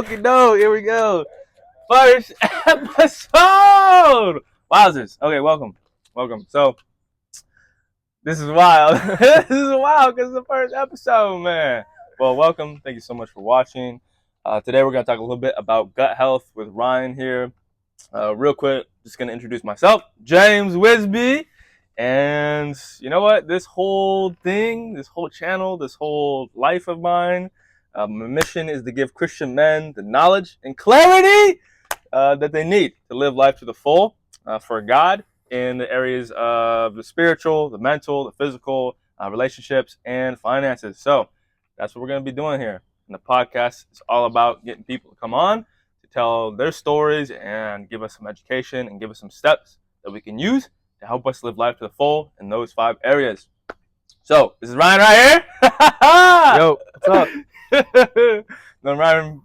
Okie doke, here we go. First episode. Wowzers. Okay, welcome. So this is wild. This is wild because it's the first episode, man. Well, welcome. Thank you so much for watching. Today we're gonna talk a little bit about gut health with Ryan here. Real quick, just gonna introduce myself, James WISBY. And you know what? This whole thing, this whole channel, this whole life of mine, my mission is to give Christian men the knowledge and clarity that they need to live life to the full for God in the areas of the spiritual, the mental, the physical, relationships, and finances. So that's what we're going to be doing here. And the podcast is all about getting people to come on to tell their stories and give us some education and give us some steps that we can use to help us live life to the full in those 5 areas. So, this is Ryan right here. Yo, what's up? Known Ryan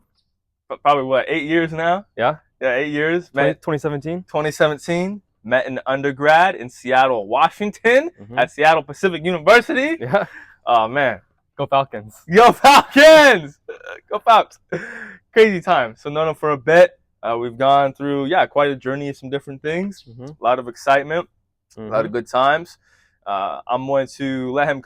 probably, 8 years now? Yeah, 8 years. 2017? 2017. Met in undergrad in Seattle, Washington, at Seattle Pacific University. Yeah. Oh, man. Go Falcons. Go Falcons! Go Falcons. Crazy time. So, known him for a bit. We've gone through, quite a journey of some different things. A lot of excitement. A lot of good times. I'm going to let him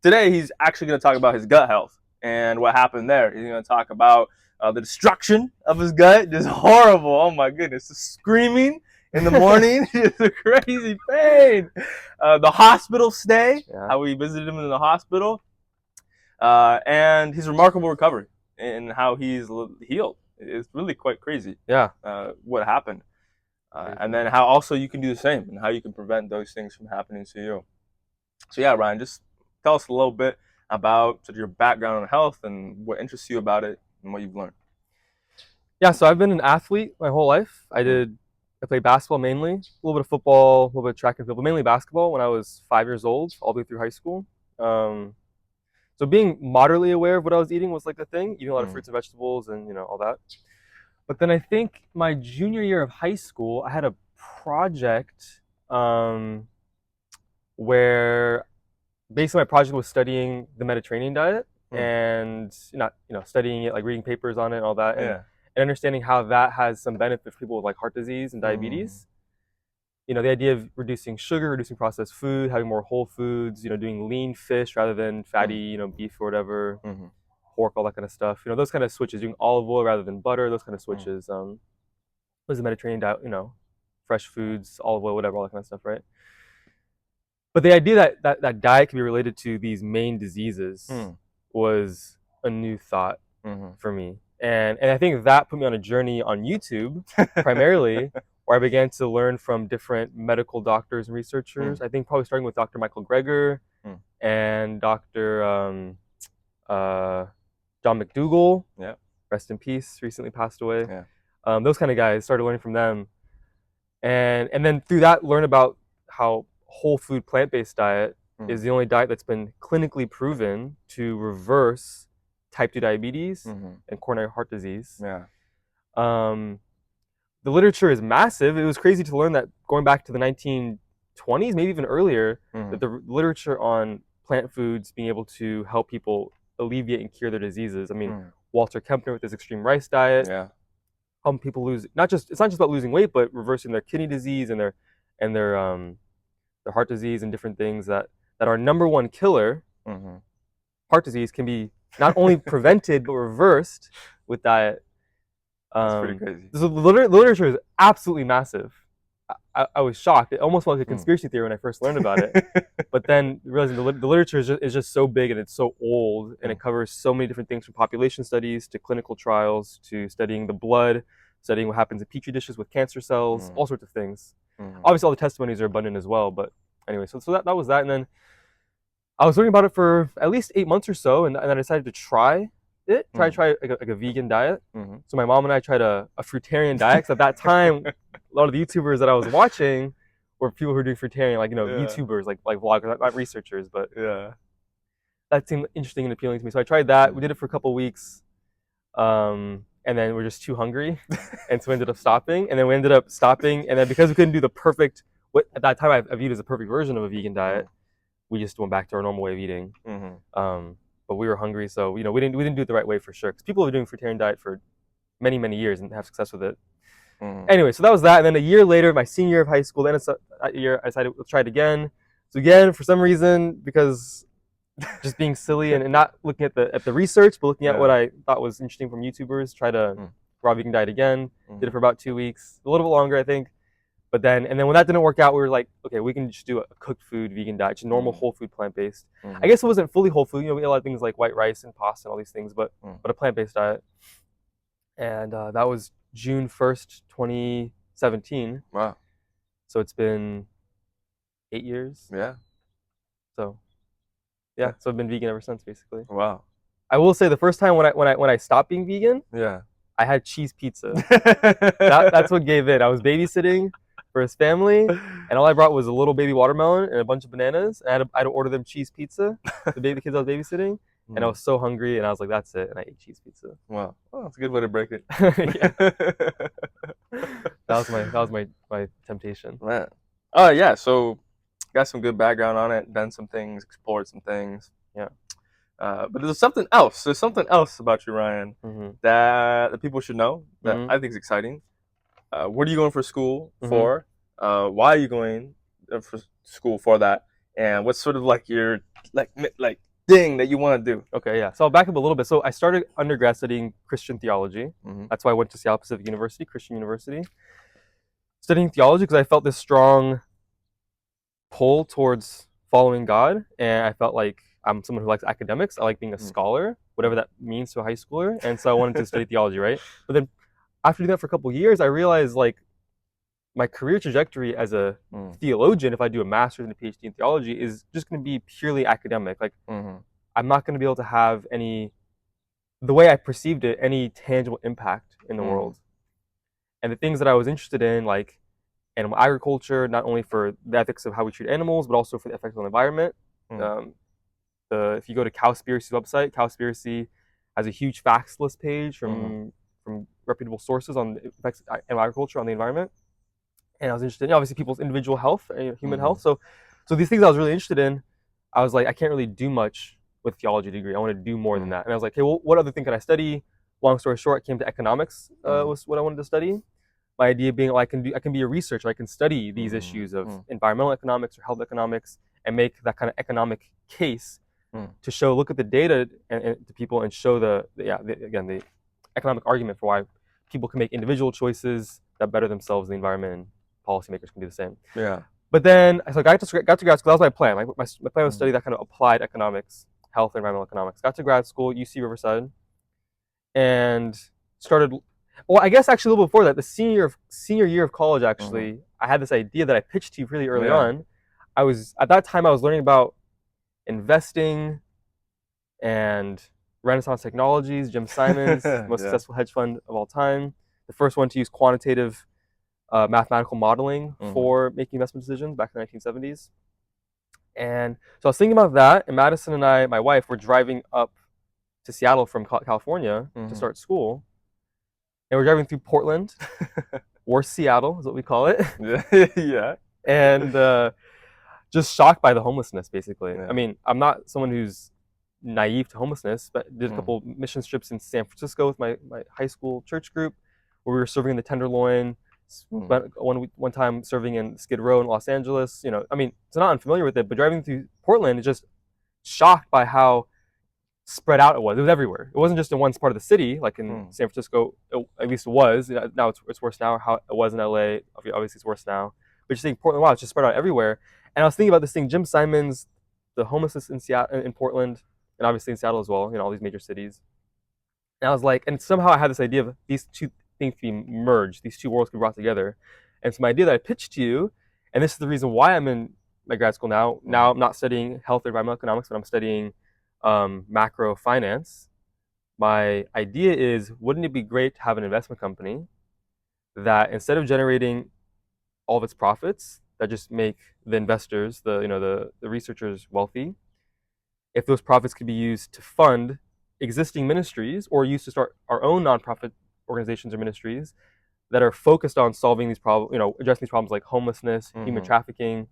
today he's actually going to talk about his gut health and what happened there. He's going to talk about the destruction of his gut. Just horrible. Oh my goodness. The screaming in the morning. It's a crazy pain. The hospital stay, how we visited him in the hospital. And his remarkable recovery and how he's healed. It's really quite crazy. Yeah. What happened. And then how also you can do the same and how you can prevent those things from happening to you. So yeah, Ryan, just tell us a little bit about sort of your background in health and what interests you about it and what you've learned. Yeah, so I've been an athlete my whole life. I played basketball mainly, a little bit of football, a little bit of track and field, but mainly basketball when I was 5 years old, all the way through high school. So being moderately aware of what I was eating was like a thing, eating a lot of fruits and vegetables and, all that. But then I think my junior year of high school, I had a project where basically my project was studying the Mediterranean diet and not, studying it, like reading papers on it and all that, and understanding how that has some benefit for people with like heart disease and diabetes. The idea of reducing sugar, reducing processed food, having more whole foods, doing lean fish rather than fatty, beef or whatever. Pork, all that kind of stuff. Those kind of switches, doing olive oil rather than butter, those kind of switches. Was the Mediterranean diet, fresh foods, olive oil, whatever, all that kind of stuff, right? But the idea that diet can be related to these main diseases was a new thought for me. And I think that put me on a journey on YouTube, primarily, where I began to learn from different medical doctors and researchers. I think probably starting with Dr. Michael Greger and Dr. John McDougall, rest in peace, recently passed away. Those kind of guys, started learning from them. And then through that, learn about how whole food plant-based diet is the only diet that's been clinically proven to reverse type 2 diabetes and coronary heart disease. The literature is massive. It was crazy to learn that going back to the 1920s, maybe even earlier, that the literature on plant foods being able to help people alleviate and cure their diseases. I mean, Walter Kempner with his extreme rice diet, helping people lose it's not just about losing weight, but reversing their kidney disease and their heart disease and different things that our number one killer, heart disease, can be not only prevented but reversed with diet. That's pretty crazy. The literature is absolutely massive. I was shocked. It almost felt like a conspiracy theory when I first learned about it. But then realizing the literature is just so big and it's so old, and it covers so many different things, from population studies to clinical trials to studying the blood, studying what happens in petri dishes with cancer cells, all sorts of things. Obviously, all the testimonies are abundant as well. But anyway, so that was that. And then I was learning about it for at least 8 months or so, and then I decided to try like a vegan diet. So my mom and I tried a fruitarian diet, because at that time, a lot of the YouTubers that I was watching were people who were doing fruitarian, like, YouTubers, like vloggers, not researchers, but that seemed interesting and appealing to me. So I tried that. We did it for a couple of weeks, and then we're just too hungry, and so we ended up stopping. And then because we couldn't do the perfect, what at that time I viewed as a perfect version of a vegan diet, we just went back to our normal way of eating. but we were hungry, so we didn't do it the right way for sure. Because people were doing fruitarian diet for many years and have success with it. Anyway, so that was that. And then a year later, my senior year of high school, then that year I decided to try it again. So again, for some reason, because just being silly and not looking at the research, but looking at what I thought was interesting from YouTubers, try to raw vegan diet again. Did it for about 2 weeks, a little bit longer, I think. But then when that didn't work out, we were like, okay, we can just do a cooked food vegan diet, just normal whole food plant-based. I guess it wasn't fully whole food. We ate a lot of things like white rice and pasta and all these things, but a plant-based diet. And that was June 1st, 2017. Wow. So it's been 8 years. Yeah. So yeah, so I've been vegan ever since, basically. Wow. I will say the first time when I stopped being vegan, I had cheese pizza. That's what gave in. I was babysitting for his family, and all I brought was a little baby watermelon and a bunch of bananas. And I had to order them cheese pizza, the kids I was babysitting. And I was so hungry, and I was like, that's it. And I ate cheese pizza. Wow. Well, that's a good way to break it. That was my temptation. Man. Oh, yeah. So got some good background on it, done some things, explored some things. Yeah. But there's something else. There's something else about you, Ryan, that the people should know that I think is exciting. What are you going for school for? Why are you going for school for that? And what's sort of like your like thing that you want to do? Okay, yeah. So I'll back up a little bit. So I started undergrad studying Christian theology. That's why I went to Seattle Pacific University, Christian University, studying theology because I felt this strong pull towards following God, and I felt like I'm someone who likes academics. I like being a scholar, whatever that means to a high schooler, and so I wanted to study theology, right? But then after doing that for a couple of years, I realized like my career trajectory as a theologian, if I do a master's and a PhD in theology, is just going to be purely academic. Like I'm not going to be able to have the way I perceived it, any tangible impact in the world. And the things that I was interested in, like animal agriculture, not only for the ethics of how we treat animals, but also for the effects on the environment. If you go to Cowspiracy's website, Cowspiracy has a huge facts list page from reputable sources on the effects of animal agriculture on the environment. And I was interested in obviously people's individual health, human health. So these things I was really interested in, I was like, I can't really do much with theology degree. I want to do more than that. And I was like, hey, well, what other thing can I study? Long story short, I came to economics was what I wanted to study. My idea being, I can be a researcher. I can study these issues of environmental economics or health economics and make that kind of economic case to show, look at the data and to people and show the economic argument for why people can make individual choices that better themselves and the environment, and policymakers can do the same. Yeah. But then, so I got to grad school. That was my plan. My plan was to study that kind of applied economics, health, and environmental economics. Got to grad school, UC Riverside, and started. Well, I guess actually a little before that, the senior year of college, actually, I had this idea that I pitched to you really early on. At that time I was learning about investing and Renaissance Technologies, Jim Simons, most successful hedge fund of all time, the first one to use quantitative mathematical modeling for making investment decisions back in the 1970s. And so I was thinking about that, and Madison and I, my wife, were driving up to Seattle from California to start school. And we're driving through Portland, or Seattle is what we call it. Yeah. And just shocked by the homelessness, basically. Yeah. I mean, I'm not someone who's naive to homelessness, but did a couple mission trips in San Francisco with my high school church group, where we were serving in the Tenderloin. One time serving in Skid Row in Los Angeles. I mean, so not unfamiliar with it, but driving through Portland is just shocked by how spread out it was. It was everywhere. It wasn't just in one part of the city, like in San Francisco. At least it was. Now it's worse now. How it was in LA, obviously it's worse now. But just think Portland, wow, it's just spread out everywhere. And I was thinking about this thing, Jim Simons, the homelessness in Seattle, in Portland, and obviously in Seattle as well. All these major cities. And I was like, and somehow I had this idea of these two things to be merged, these two worlds could be brought together. And so my idea that I pitched to you, and this is the reason why I'm in my grad school now. Now I'm not studying health or environmental economics, but I'm studying macro finance. My idea is, wouldn't it be great to have an investment company that instead of generating all of its profits that just make the investors, the researchers wealthy, if those profits could be used to fund existing ministries or used to start our own nonprofit organizations or ministries that are focused on solving these problems, addressing these problems like homelessness, human trafficking,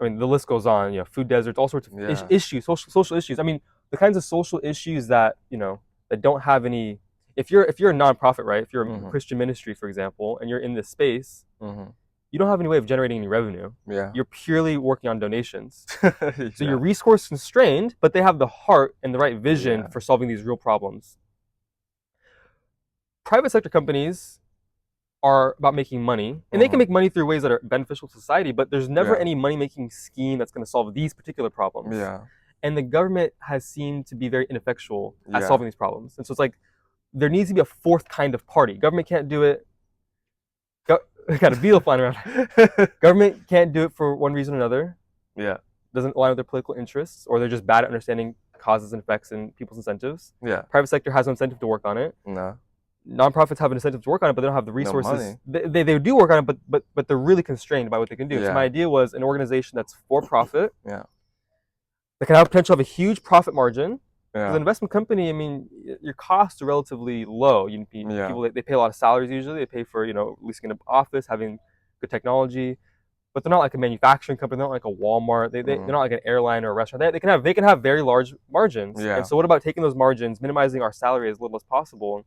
I mean, the list goes on. Food deserts, all sorts of issues, social issues. I mean, the kinds of social issues that that don't have any. If you're a nonprofit, right? If you're a Christian ministry, for example, and you're in this space, you don't have any way of generating any revenue. Yeah. You're purely working on donations. Yeah. So you're resource constrained, but they have the heart and the right vision for solving these real problems. Private sector companies are about making money, and they can make money through ways that are beneficial to society, but there's never any money-making scheme that's going to solve these particular problems. Yeah. And the government has seemed to be very ineffectual at solving these problems. And so it's like, there needs to be a fourth kind of party. Government can't do it. Got a beetle flying around. Government can't do it for one reason or another. Yeah. Doesn't align with their political interests, or they're just bad at understanding causes and effects and people's incentives. Yeah. Private sector has no incentive to work on it. No. Nonprofits have an incentive to work on it, but they don't have the resources. They do work on it, but they're really constrained by what they can do. So my idea was an organization that's for profit. Yeah. That can have potential of a huge profit margin. Yeah. As an investment company, I mean, your costs are relatively low. People, they pay a lot of salaries usually. They pay for, leasing an office, having good technology. But they're not like a manufacturing company. They're not like a Walmart. They're not like an airline or a restaurant. They can have very large margins. Yeah. And so what about taking those margins, minimizing our salary as little as possible, and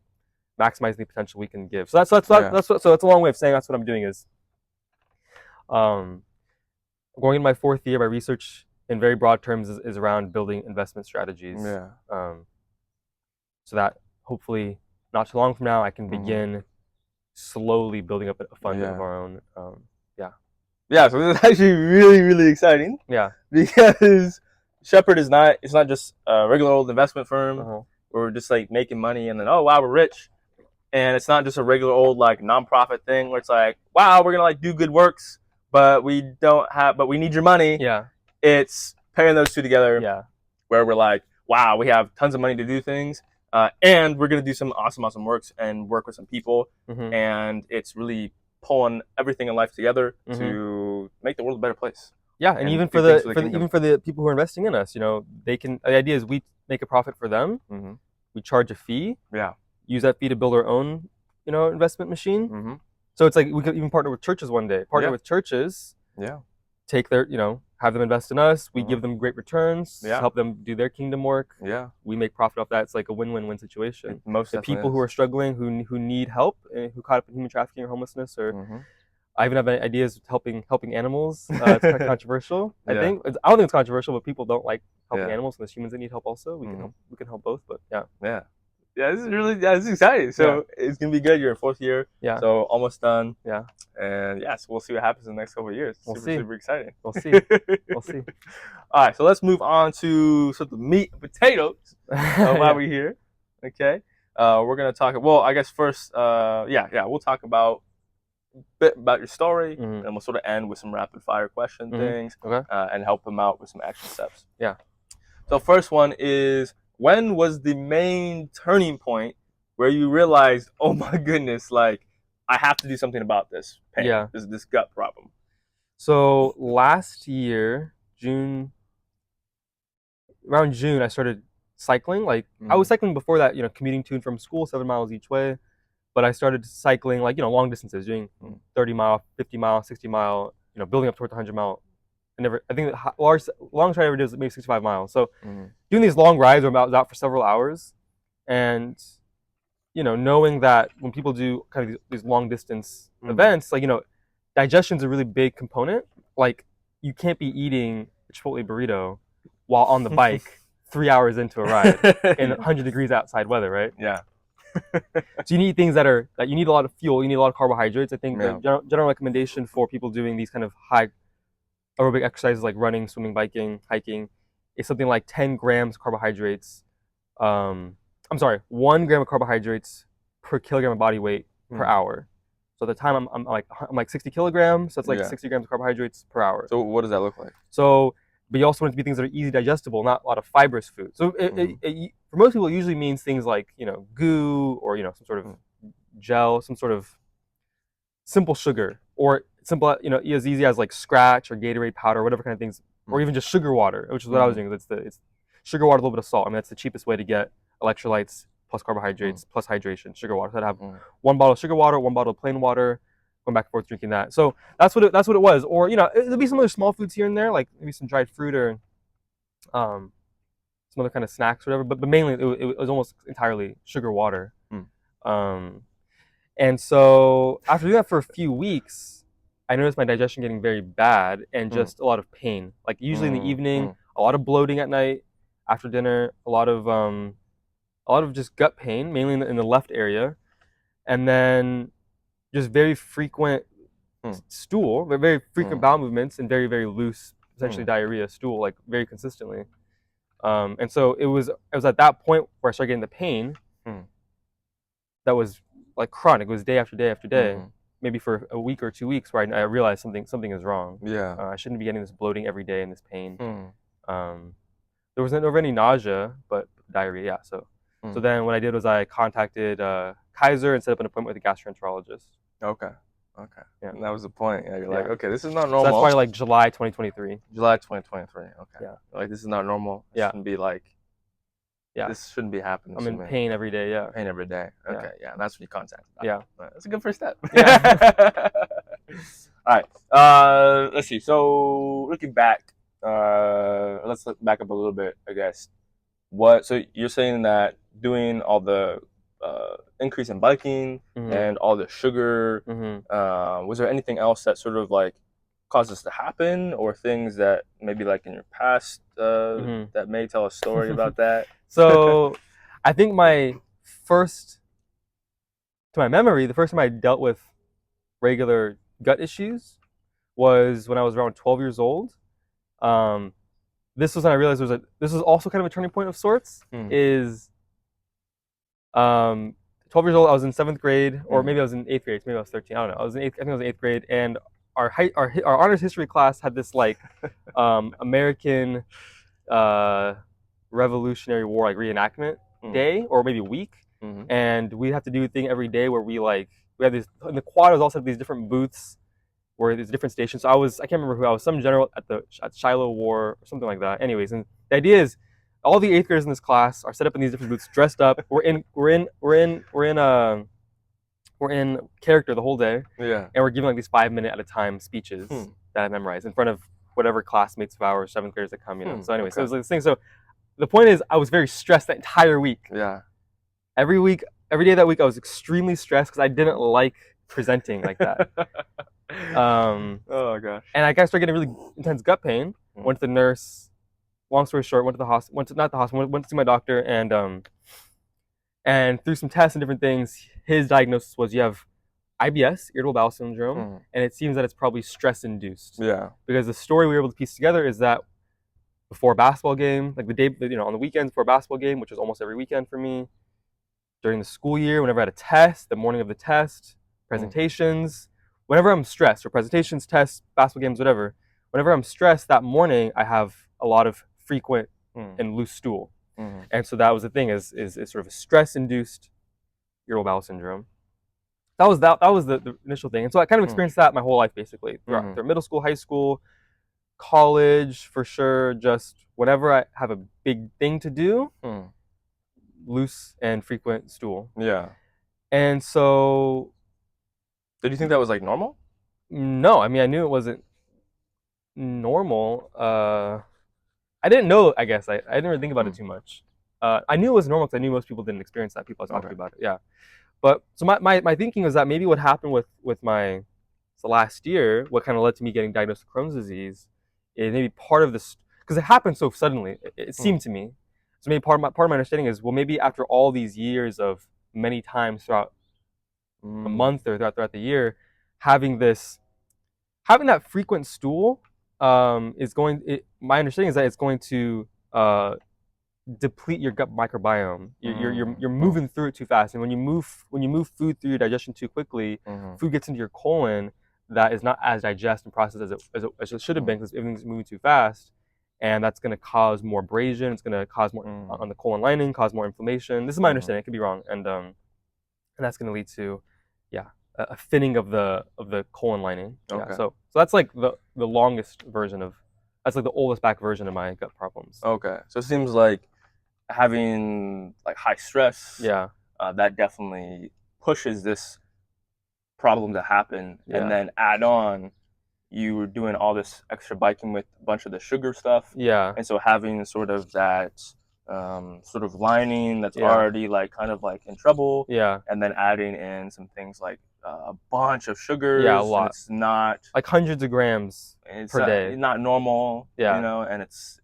maximizing the potential we can give? So that's a long way of saying that's what I'm doing is going in my fourth year. My research in very broad terms is around building investment strategies. Yeah. So that hopefully not too long from now I can begin slowly building up a fund of our own. Yeah, so this is actually really, really exciting. Yeah. Because Shepherd is not just a regular old investment firm where we're just like making money and then, oh wow, we're rich. And it's not just a regular old like nonprofit thing where it's like, wow, we're gonna like do good works, but we need your money. Yeah. It's pairing those two together. Yeah. Where we're like, wow, we have tons of money to do things, and we're gonna do some awesome works and work with some people, and it's really pulling everything in life together to make the world a better place. Yeah, and even for the people who are investing in us, they can. The idea is we make a profit for them. We charge a fee. Yeah. Use that fee to build our own, investment machine. So it's like we could even partner with churches one day. Partner with churches. Yeah. Take their, have them invest in us. We give them great returns. Yeah. Help them do their kingdom work. Yeah. We make profit off that. It's like a win-win-win situation. The people who are struggling, who need help, who caught up in human trafficking or homelessness, or I even have ideas of helping animals. It's kind of controversial. I don't think it's controversial, but people don't like helping animals, and there's humans that need help also. We can help both. But yeah. Yeah, this is exciting. So it's gonna be good. You're in fourth year. Yeah. So almost done. Yeah. And so we'll see what happens in the next couple of years. We'll see. Super exciting. We'll see. We'll see. All right. So let's move on to sort of the meat and potatoes of why we're here. Okay. We're gonna talk. Well, I guess first. We'll talk about a bit about your story, and we'll sort of end with some rapid fire question things, and help them out with some action steps. Yeah. So first one is, when was the main turning point where you realized, oh my goodness, like I have to do something about this pain, this gut problem? So last year, around June, I started cycling. Like I was cycling before that, commuting to and from school, 7 miles each way. But I started cycling like, long distances, doing 30 mile, 50 mile, 60 mile, building up towards 100 mile. I think the longest ride I ever did was maybe 65 miles. So doing these long rides where I was out for several hours, and knowing that when people do kind of these long distance events, like digestion is a really big component. Like you can't be eating a Chipotle burrito while on the bike 3 hours into a ride in 100 degrees outside weather, right? Yeah. So you need things that you need a lot of fuel, you need a lot of carbohydrates. I think the general recommendation for people doing these kind of high aerobic exercises like running, swimming, biking, hiking is something like 10 grams of carbohydrates. 1 gram of carbohydrates per kilogram of body weight per hour. So at the time I'm like 60 kilograms, so it's like 60 grams of carbohydrates per hour. So what does that look like? So, but you also want it to be things that are easy digestible, not a lot of fibrous food. So for most people, it usually means things like goo or some sort of gel, some sort of simple sugar, or simple as easy as like Scratch or Gatorade powder, whatever kind of things, or even just sugar water, which is what I was doing. It's sugar water, a little bit of salt. I mean, that's the cheapest way to get electrolytes plus carbohydrates plus hydration. Sugar water. So I'd have 1 bottle of sugar water, 1 bottle of plain water, going back and forth drinking that. So that's what it was. Or there'll be some other small foods here and there, like maybe some dried fruit or some other kind of snacks or whatever. But mainly it was almost entirely sugar water. And so after doing that for a few weeks, I noticed my digestion getting very bad and just a lot of pain. Like usually in the evening, a lot of bloating at night after dinner, a lot of just gut pain, mainly in the left area, and then just very frequent stool, very frequent bowel movements, and very, very loose, essentially diarrhea stool, like very consistently. And so it was at that point where I started getting the pain that was like chronic. It was day after day after day, maybe for a week or 2 weeks, where I realized something is wrong. Yeah. I shouldn't be getting this bloating every day and this pain. There was never any nausea, but diarrhea. Yeah. So then what I did was I contacted Kaiser and set up an appointment with a gastroenterologist. Okay. Yeah. And that was the point. Yeah, you're like, okay, this is not normal. So that's probably like July 2023. July 2023. Okay. Yeah. Like this is not normal. It shouldn't be like. Yeah. This shouldn't be happening. I'm in pain every day. Yeah. Pain every day. Okay. Yeah. And that's when you contact. Yeah. That's a good first step. Yeah. All right. Let's see. So looking back, let's look back up a little bit, I guess. So you're saying that doing all the increase in biking and all the sugar, was there anything else that sort of like caused this to happen, or things that maybe like in your past that may tell a story about that? So I think to my memory, the first time I dealt with regular gut issues was when I was around 12 years old. This was when I realized this was also kind of a turning point of sorts. 12 years old, I was in 7th grade, or maybe I was in 8th grade. Maybe I was 13. I don't know. I think I was in 8th grade, and our honors history class had this like American Revolutionary War like reenactment day, or maybe week, and we have to do a thing every day where we had these in the quad. Was also these different booths where there's different stations. So I can't remember who I was, some general at Shiloh War or something like that. Anyways, and the idea is all the 8th graders in this class are set up in these different booths, dressed up. We're in character the whole day. Yeah. And we're giving like these 5-minute at a time speeches that I memorized in front of whatever classmates of ours, 7th graders that come, So anyway, so it was like this thing. So the point is, I was very stressed that entire week. Yeah. Every day that week, I was extremely stressed because I didn't like presenting like that. Oh gosh. And I started getting really intense gut pain. Went to the nurse. Long story short, went to the hospital. Went to see my doctor, and through some tests and different things, his diagnosis was you have IBS, irritable bowel syndrome, and it seems that it's probably stress induced. Yeah. Because the story we were able to piece together is that before a basketball game, like the day, on the weekends before a basketball game, which was almost every weekend for me, during the school year, whenever I had a test, the morning of the test, presentations, whenever I'm stressed, or presentations, tests, basketball games, whatever, whenever I'm stressed that morning, I have a lot of frequent and loose stool. And so that was the thing, is sort of a stress-induced irritable bowel syndrome. That was the initial thing. And so I kind of experienced that my whole life, basically, throughout middle school, high school, college, for sure. Just whenever I have a big thing to do, loose and frequent stool. Yeah. And so... Did you think that was like normal? No, I mean, I knew it wasn't normal. I didn't know, I guess. I didn't really think about it too much. I knew it was normal because I knew most people didn't experience that. People I talked to about it, yeah. But so my thinking was that maybe what happened with my last year, what kind of led to me getting diagnosed with Crohn's disease, is maybe part of this, because it happened so suddenly. It seemed to me. So maybe part of my understanding is, well, maybe after all these years of many times throughout a month or throughout the year, having that frequent stool my understanding is that it's going to deplete your gut microbiome. You're moving through it too fast, and when you move food through your digestion too quickly, food gets into your colon that is not as digested and processed as it should have been, because everything's moving too fast, and that's going to cause more abrasion. It's going to cause more on the colon lining, cause more inflammation. This is my understanding. It could be wrong, and that's going to lead to a thinning of the colon lining. Okay. Yeah, so that's like the longest version of, that's like the oldest back version of my gut problems. Okay, so it seems like having like high stress, that definitely pushes this problem to happen, Yeah. and then add on you were doing all this extra biking with a bunch of the sugar stuff. Yeah. And so having sort of that sort of lining that's Yeah. already like kind of like in trouble, Yeah. and then adding in some things like a bunch of sugars, Yeah, a and lot. it's not Like hundreds of grams per day. not normal, Yeah. you know, and it's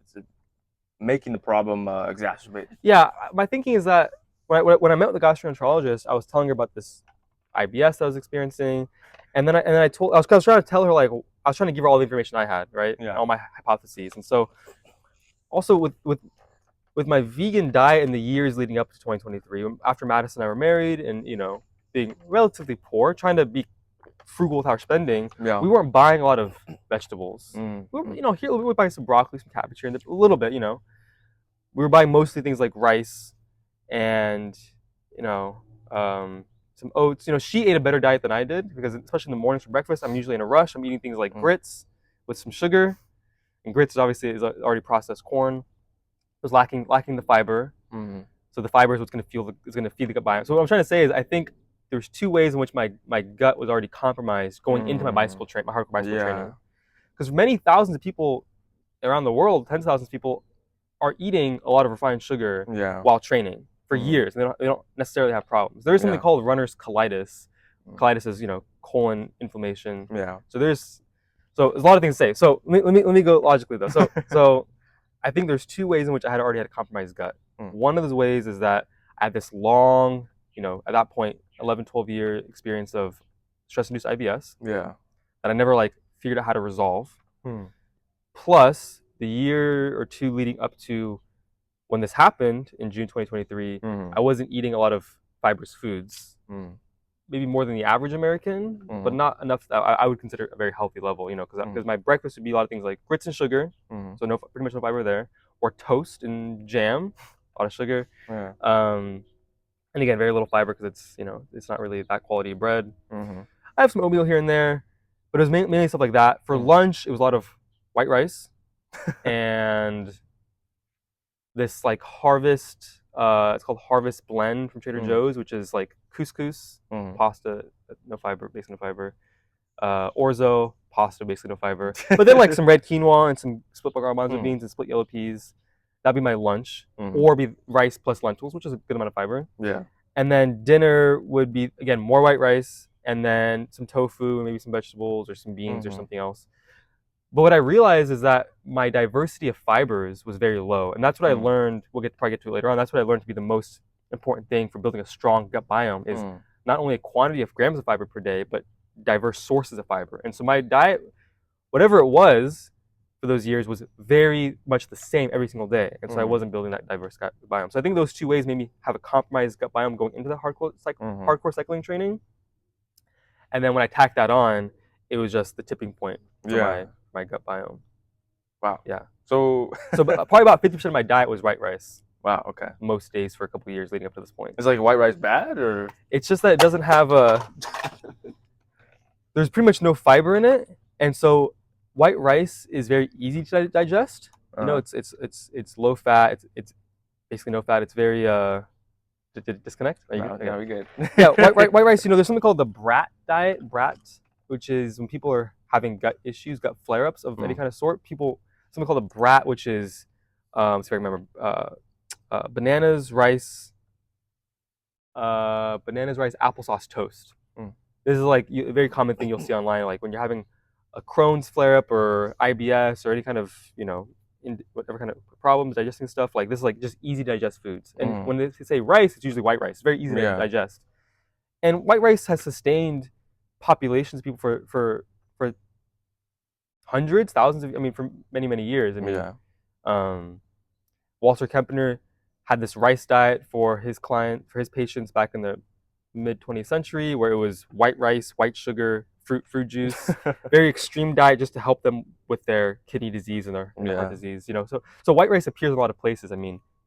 making the problem exacerbate. Yeah, my thinking is that when I met with the gastroenterologist, I was telling her about this IBS I was experiencing, and then I was trying to tell her, like, I was trying to give her all the information I had, right? Yeah. All my hypotheses. And so also with my vegan diet in the years leading up to 2023, after Madison and I were married, and being relatively poor, trying to be frugal with our spending, Yeah. we weren't buying a lot of vegetables. Mm. Here we were buying some broccoli, some cabbage here, and a little bit, We were buying mostly things like rice and some oats. She ate a better diet than I did, because especially in the mornings for breakfast, I'm usually in a rush. I'm eating things like grits with some sugar, and grits is already processed corn. It was lacking the fiber. Mm-hmm. So the fiber is what's going to feed the gut biome. So what I'm trying to say is, I think there's two ways in which my gut was already compromised going into my hardcore bicycle training. Because many thousands of people around the world, tens of thousands of people, are eating a lot of refined sugar while training for years, and they don't necessarily have problems. There is something called runner's colitis. Colitis is colon inflammation. Yeah. So there's a lot of things to say. So let me go logically though. So I think there's two ways in which I already had a compromised gut. One of those ways is that I had this long, at that point, 11, 12-year experience of stress-induced IBS. Yeah. That I never figured out how to resolve. Plus, the year or two leading up to when this happened in June 2023, I wasn't eating a lot of fibrous foods. Maybe more than the average American, but not enough that I would consider a very healthy level, because my breakfast would be a lot of things like grits and sugar, so pretty much no fiber there, or toast and jam, a lot of sugar. Yeah. And again, very little fiber, because it's not really that quality of bread. I have some oatmeal here and there, but it was mainly stuff like that. For lunch, it was a lot of white rice and this Harvest, it's called Harvest Blend from Trader Joe's, which is like couscous, pasta, no fiber, basically no fiber. Orzo, pasta, basically no fiber. But then some red quinoa and some split garbanzo beans and split yellow peas. That'd be my lunch, or be rice plus lentils, which is a good amount of fiber. Yeah. And then dinner would be, again, more white rice, and then some tofu, maybe some vegetables or some beans or something else. But what I realized is that my diversity of fibers was very low. And that's what I learned, probably get to it later on, that's what I learned to be the most important thing for building a strong gut biome, is not only a quantity of grams of fiber per day, but diverse sources of fiber. And so my diet, whatever it was for those years, was very much the same every single day. And so I wasn't building that diverse gut biome. So I think those two ways made me have a compromised gut biome going into the hardcore cycling training. And then when I tacked that on, it was just the tipping point for my gut biome. Wow. Yeah. So probably about 50% of my diet was white rice. Wow. Okay. Most days for a couple of years leading up to this point. Is white rice bad, or? It's just that it doesn't have there's pretty much no fiber in it, and so white rice is very easy to digest. It's low fat. It's basically no fat. It's very Did it disconnect? No, we're good. Yeah, white rice. There's something called the BRAT diet. BRAT, which is when people are having gut issues, gut flare-ups of any kind of sort. Something called a BRAT, which is, see if I remember, bananas, rice, applesauce toast. This is a very common thing you'll see online, when you're having a Crohn's flare-up or IBS or any kind of, whatever kind of problems digesting stuff. This is just easy to digest foods. And when they say rice, it's usually white rice. It's very easy to digest. And white rice has sustained populations of people for hundreds, thousands of, for many, many years. Walter Kempner had this rice diet for his patients back in the mid 20th century, where it was white rice, white sugar, fruit juice, very extreme diet just to help them with their kidney disease and their heart disease. So white rice appears in a lot of places.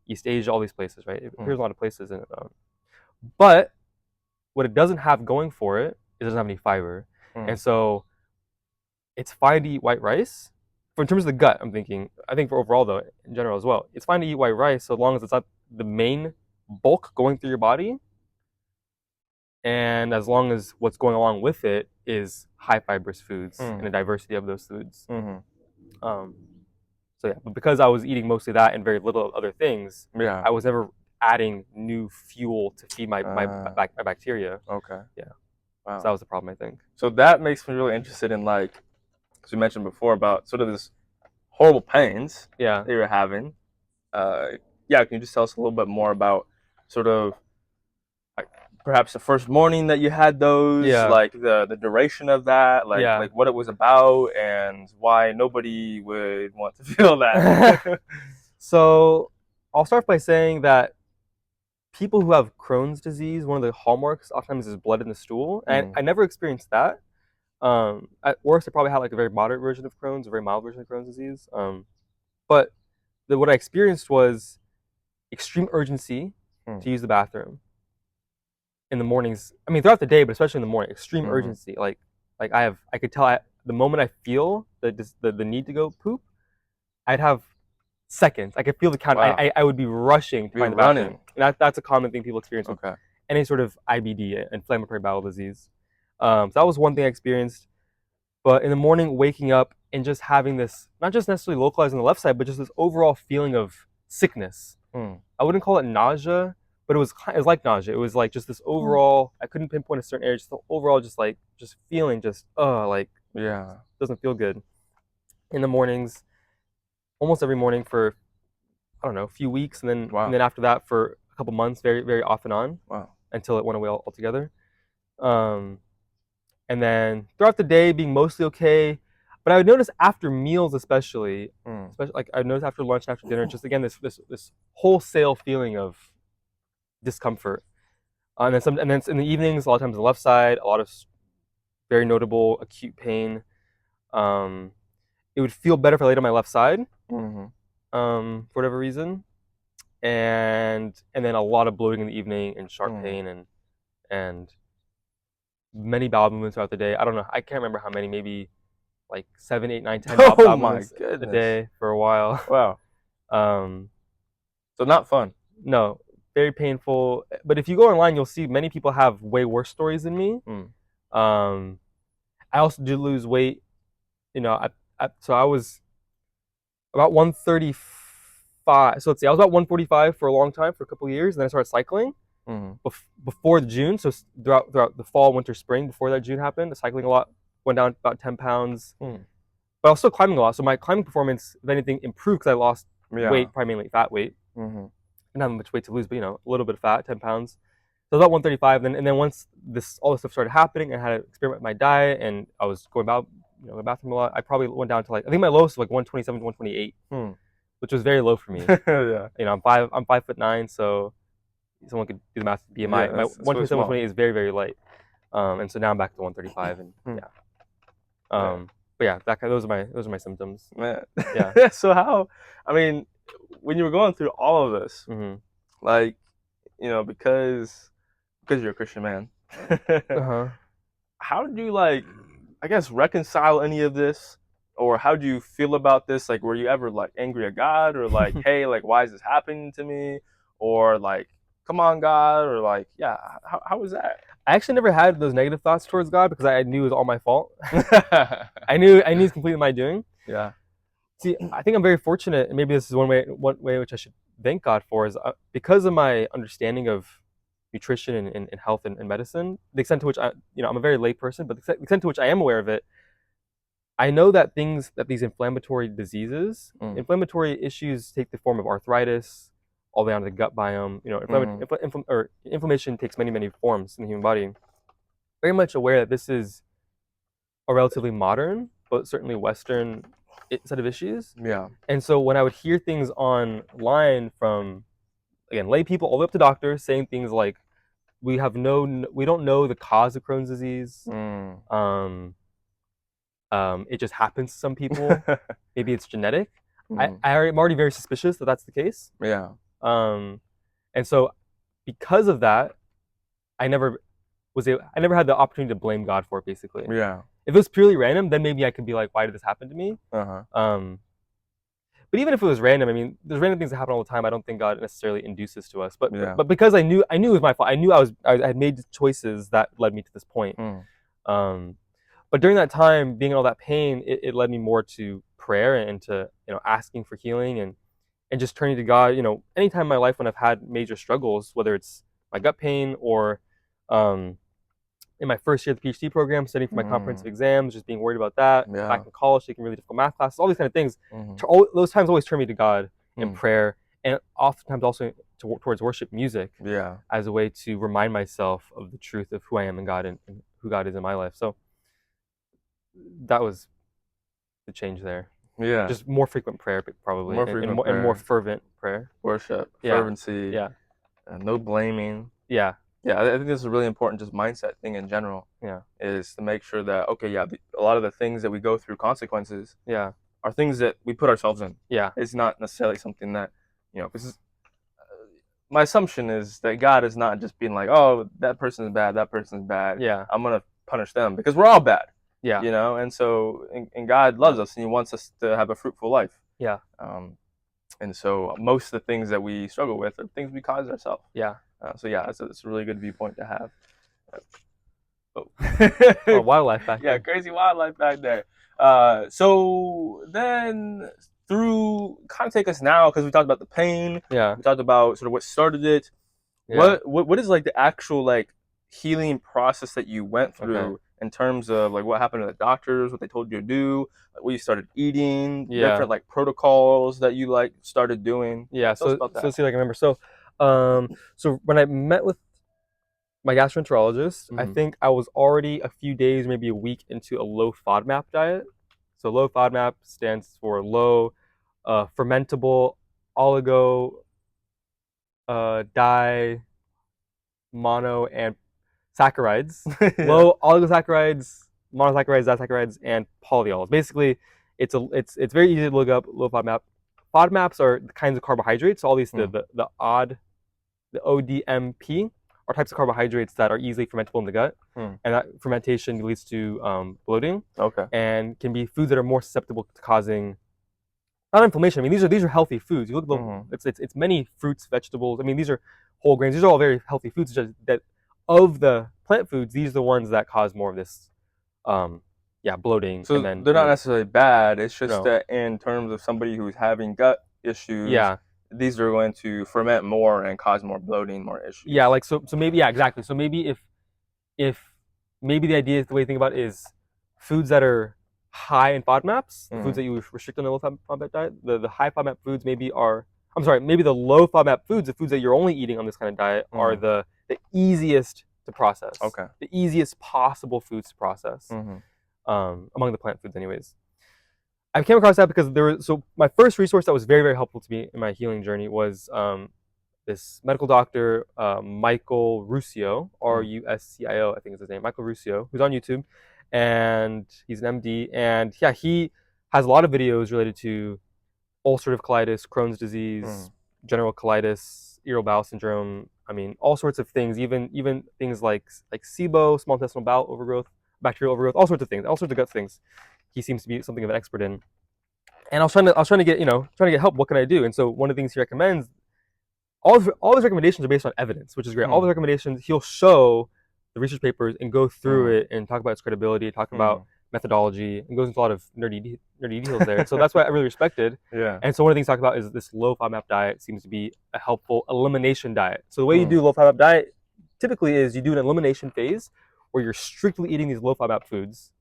East Asia, all these places, right? It appears in a lot of places. But what it doesn't have going for it, it doesn't have any fiber. And so it's fine to eat white rice. In terms of the gut, I think for overall though, in general as well, it's fine to eat white rice so long as it's not the main bulk going through your body. and as long as what's going along with it is high fibrous foods and a diversity of those foods. So yeah, but because I was eating mostly that and very little of other things, I was never adding new fuel to feed my bacteria. Okay. Yeah. Wow. So that was the problem, I think. So that makes me really interested in, like, as we mentioned before, about sort of this horrible pains that you were having. Can you just tell us a little bit more about sort of like perhaps the first morning that you had those, like the duration of that, like what it was about, and why nobody would want to feel that? So I'll start by saying that people who have Crohn's disease, one of the hallmarks oftentimes is blood in the stool, and I never experienced that. At worst, I probably had like a very moderate version of Crohn's, a very mild version of Crohn's disease. But what I experienced was extreme urgency to use the bathroom in the mornings. I mean, throughout the day, but especially in the morning, extreme urgency. Like I could tell the moment I feel the need to go poop, I'd have seconds. I could feel the count. Wow. I would be rushing to find the bathroom. And that's a common thing people experience with any sort of IBD, inflammatory bowel disease. So that was one thing I experienced. But in the morning, waking up and just having this, not just necessarily localized on the left side, but just this overall feeling of sickness. I wouldn't call it nausea, but it was like nausea. It was like just this overall, I couldn't pinpoint a certain area, just the overall just feeling doesn't feel good. In the mornings, almost every morning for, I don't know, a few weeks, and then after that for a couple months, very, very off and on, until it went away altogether. And then throughout the day, being mostly okay. But I would notice after meals, especially like I would notice after lunch and after dinner, just again this wholesale feeling of discomfort. And then in the evenings, a lot of times on the left side, a lot of very notable acute pain. It would feel better if I laid on my left side, for whatever reason, and then a lot of bloating in the evening and sharp pain and many bowel movements throughout the day. I don't know. I can't remember how many. Maybe like 7, 8, 9, 10 bowel movements a day for a while. Wow. So not fun. No, very painful. But if you go online, you'll see many people have way worse stories than me. I also did lose weight. So I was about 135. So let's see, I was about 145 for a long time, for a couple of years, and then I started cycling. Before June, so throughout the fall, winter, spring, before that June happened, cycling a lot, went down about 10 pounds. But I was still climbing a lot, so my climbing performance, if anything, improved because I lost weight, primarily fat weight. Didn't have much weight to lose, but a little bit of fat, 10 pounds. So about 135, and then once all this stuff started happening, I had to experiment with my diet, and I was going about the bathroom a lot. I probably went down to I think my lowest was like 127 to 128, which was very low for me. I'm 5'9", so someone could do the math. BMI, my 127, 128 is very, very light, and so now I'm back to 135, and but yeah, those are my symptoms. Man. Yeah. So how? I mean, when you were going through all of this, like, because you're a Christian man, how did you I guess reconcile any of this, or how do you feel about this? Like, were you ever angry at God, or hey, why is this happening to me, or come on, God, or how was that? I actually never had those negative thoughts towards God because I knew it was all my fault. I knew it's completely my doing. Yeah. See, I think I'm very fortunate, and maybe this is one way which I should thank God for, is because of my understanding of nutrition and health and medicine, the extent to which I'm a very lay person, but the extent to which I am aware of it, I know that these inflammatory diseases, inflammatory issues take the form of arthritis, all the way down to the gut biome. Inflammation takes many, many forms in the human body. Very much aware that this is a relatively modern, but certainly Western set of issues. Yeah. And so when I would hear things online from, again, lay people all the way up to doctors saying things like, we don't know the cause of Crohn's disease. It just happens to some people. Maybe it's genetic. I'm already very suspicious that that's the case. Yeah. And so because of that, I never had the opportunity to blame God for it, basically. Yeah. If it was purely random, then maybe I could be like, why did this happen to me? But But even if it was random, I mean, there's random things that happen all the time. I don't think God necessarily induces to us. Yeah. But because I knew it was my fault. I knew I had made choices that led me to this point. But during that time, being in all that pain, it led me more to prayer and to, you know, asking for healing and just turning to God. You know, anytime in my life when I've had major struggles, whether it's my gut pain or in my first year of the PhD program, studying for my comprehensive exams, just being worried about that. Yeah. Back in college, taking really difficult math classes, all these kind of things. Those times always turn me to God in prayer, and oftentimes also towards worship music. Yeah. As a way to remind myself of the truth of who I am in God and who God is in my life. So that was the change there. Yeah. Just more frequent prayer, probably, and more fervent prayer. Worship, fervency. Yeah. No blaming. Yeah. Yeah, I think this is a really important just mindset thing in general. Yeah. Is to make sure that, okay, yeah, a lot of the things that we go through, consequences, yeah, are things that we put ourselves in. Yeah. It's not necessarily something that, you know, because my assumption is that God is not just being like, oh, that person is bad, that person is bad. Yeah. I'm going to punish them because we're all bad. Yeah. You know, and so, and God loves us and he wants us to have a fruitful life. Yeah. And so most of the things that we struggle with are things we cause ourselves. Yeah. So yeah, it's a really good viewpoint to have. Oh, wildlife back there. Yeah, crazy wildlife back there. So then through, kind of take us now, because we talked about the pain. Yeah. We talked about sort of what started it. Yeah. What is like the actual like healing process that you went through in terms of like what happened to the doctors, what they told you to do, like what you started eating, different like protocols that you like started doing. Yeah. So let's see if I can remember. So when I met with my gastroenterologist, I think I was already a few days, maybe a week into a low FODMAP diet. So low FODMAP stands for low fermentable oligo mono and saccharides. Low oligosaccharides, monosaccharides, disaccharides, and polyols. Basically, it's very easy to look up low FODMAP. FODMAPs are the kinds of carbohydrates. So all these the ODMP are types of carbohydrates that are easily fermentable in the gut, and that fermentation leads to bloating. Okay. And can be foods that are more susceptible to causing not inflammation. I mean, these are healthy foods. You look at it's many fruits, vegetables. I mean, these are whole grains. These are all very healthy foods. Just that of the plant foods, these are the ones that cause more of this, bloating. So and then, they're not necessarily bad. It's just that in terms of somebody who's having gut issues, these are going to ferment more and cause more bloating, more issues. Yeah, like so maybe exactly. So maybe if maybe the idea, the way to think about it is foods that are high in FODMAPs, the foods that you restrict on the low FODMAP diet, the high FODMAP foods maybe the low FODMAP foods, the foods that you're only eating on this kind of diet are the easiest to process. Okay. The easiest possible foods to process among the plant foods anyways. I came across that because my first resource that was very, very helpful to me in my healing journey was this medical doctor, Michael Ruscio, Ruscio, I think is his name, Michael Ruscio, who's on YouTube, and he's an MD, and yeah, he has a lot of videos related to ulcerative colitis, Crohn's disease, general colitis, irritable bowel syndrome. I mean, all sorts of things, even things like SIBO, small intestinal bowel overgrowth, bacterial overgrowth, all sorts of things, all sorts of gut things. He seems to be something of an expert in. And I was trying to get help. What can I do? And so one of the things he recommends, all his recommendations are based on evidence, which is great. All the recommendations, he'll show the research papers and go through it and talk about its credibility, talk about methodology, and goes into a lot of nerdy details there. So that's why I really respected. Yeah. And so one of the things he talked about is this low FODMAP diet seems to be a helpful elimination diet. So the way you do low FODMAP diet typically is you do an elimination phase where you're strictly eating these low FODMAP foods.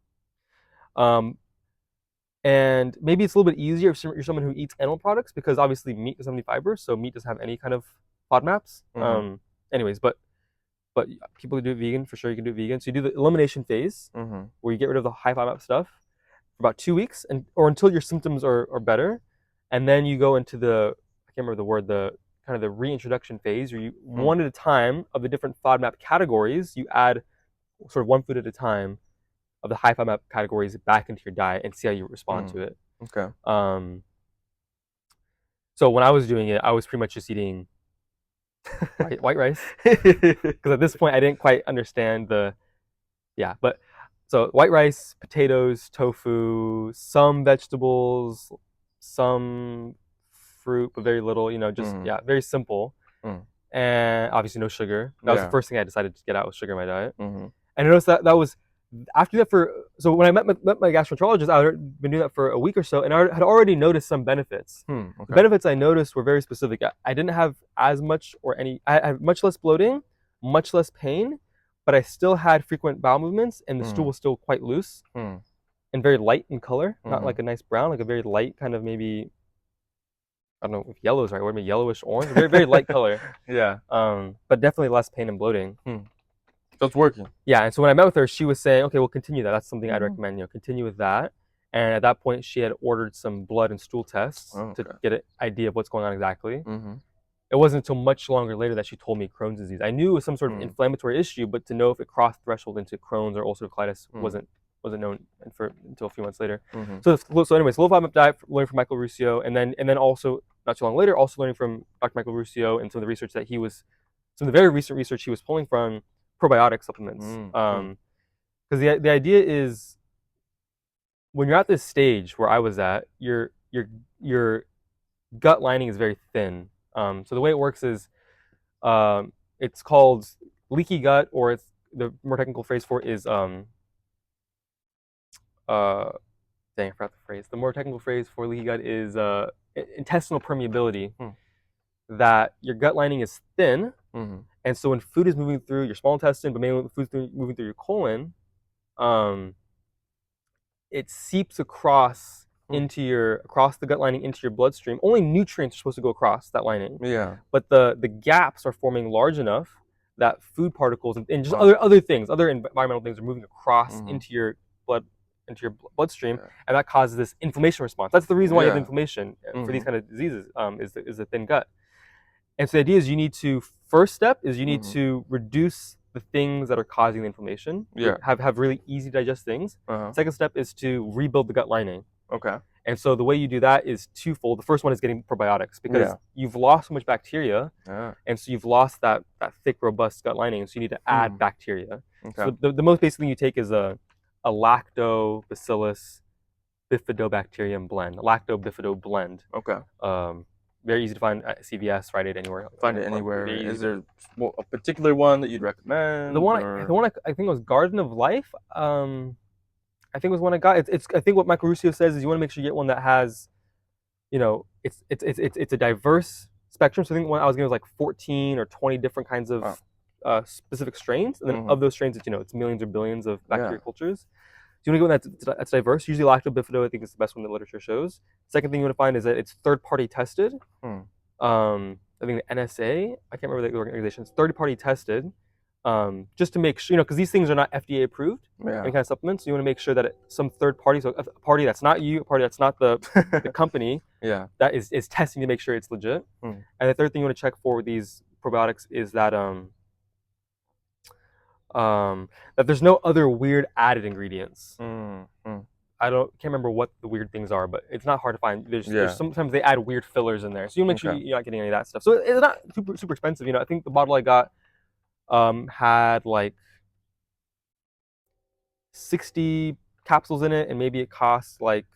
And maybe it's a little bit easier if you're someone who eats animal products, because obviously meat doesn't have any fiber, so meat doesn't have any kind of FODMAPs. Anyways, but people who do it vegan, for sure you can do it vegan. So you do the elimination phase where you get rid of the high FODMAP stuff for about 2 weeks or until your symptoms are better. And then you go into I can't remember the word, the kind of the reintroduction phase, where you one at a time of the different FODMAP categories, you add sort of one food at a time of the high FODMAP categories back into your diet and see how you respond to it. Okay. So when I was doing it, I was pretty much just eating white rice, because at this point I didn't quite understand but so white rice, potatoes, tofu, some vegetables, some fruit, but very little. You know, just very simple. Mm. And obviously no sugar. That was the first thing I decided to get out, was sugar in my diet. Mm-hmm. And I noticed that was after that so when I met my gastroenterologist, I had been doing that for a week or so, and I had already noticed some benefits. Okay. The benefits I noticed were very specific. I didn't have as much I had much less bloating, much less pain, but I still had frequent bowel movements, and the stool was still quite loose and very light in color, not like a nice brown, like a very light kind of maybe, I don't know if yellow is right word, maybe yellowish orange, very, very light color. Yeah. But definitely less pain and bloating. So it's working. Yeah, and so when I met with her, she was saying, okay, we'll continue that. That's something I'd recommend, you know, continue with that. And at that point, she had ordered some blood and stool tests to get an idea of what's going on exactly. It wasn't until much longer later that she told me Crohn's disease. I knew it was some sort of inflammatory issue, but to know if it crossed threshold into Crohn's or ulcerative colitis wasn't known until a few months later. So anyways, low FODMAP diet, learning from Michael Ruscio, and then also not too long later, also learning from Dr. Michael Ruscio and some of the research that some of the very recent research he was pulling from probiotic supplements. Because the idea is, when you're at this stage where I was at, your gut lining is very thin. So the way it works is, it's called leaky gut, or it's the more technical phrase for it is dang, I forgot the phrase. The more technical phrase for leaky gut is intestinal permeability. That your gut lining is thin, and so when food is moving through your small intestine, but mainly when food's moving through your colon, it seeps across across the gut lining into your bloodstream. Only nutrients are supposed to go across that lining. Yeah. But the gaps are forming large enough that food particles and just other things, other environmental things, are moving across into your bloodstream, and that causes this inflammation response. That's the reason why you have inflammation for these kind of diseases, is the thin gut. And so the idea is first step is you need to reduce the things that are causing the inflammation. Have really easy to digest things. Second step is to rebuild the gut lining. Okay. And so the way you do that is twofold. The first one is getting probiotics, because you've lost so much bacteria, and so you've lost that thick, robust gut lining, so you need to add bacteria. So the most basic thing you take is a lactobacillus bifidobacterium blend, a lacto-bifido blend. Okay. Very easy to find at CVS, Rite Aid, anywhere. Find it anywhere. Is there a particular one that you'd recommend? The one I think was Garden of Life. I think was one I got. I think what Michael Ruscio says is you want to make sure you get one that has, it's a diverse spectrum. So I think one I was getting was like 14 or 20 different kinds of specific strains, and then of those strains, it's millions or billions of bacteria cultures. So you want to get one that's diverse. Usually lactobifido, I think, is the best one that literature shows. Second thing you want to find is that it's third-party tested. I think the NSA, I can't remember the organization, it's third-party tested, just to make sure, because these things are not FDA approved, any kind of supplements. So you want to make sure that some third party, so a party that's not you, a party that's not the company, that is testing to make sure it's legit. And the third thing you want to check for with these probiotics is that that there's no other weird added ingredients. I can't remember what the weird things are, but it's not hard to find. There's sometimes they add weird fillers in there, so you make sure you're not getting any of that stuff. So it's not super expensive. I think the bottle I got had like 60 capsules in it, and maybe it costs like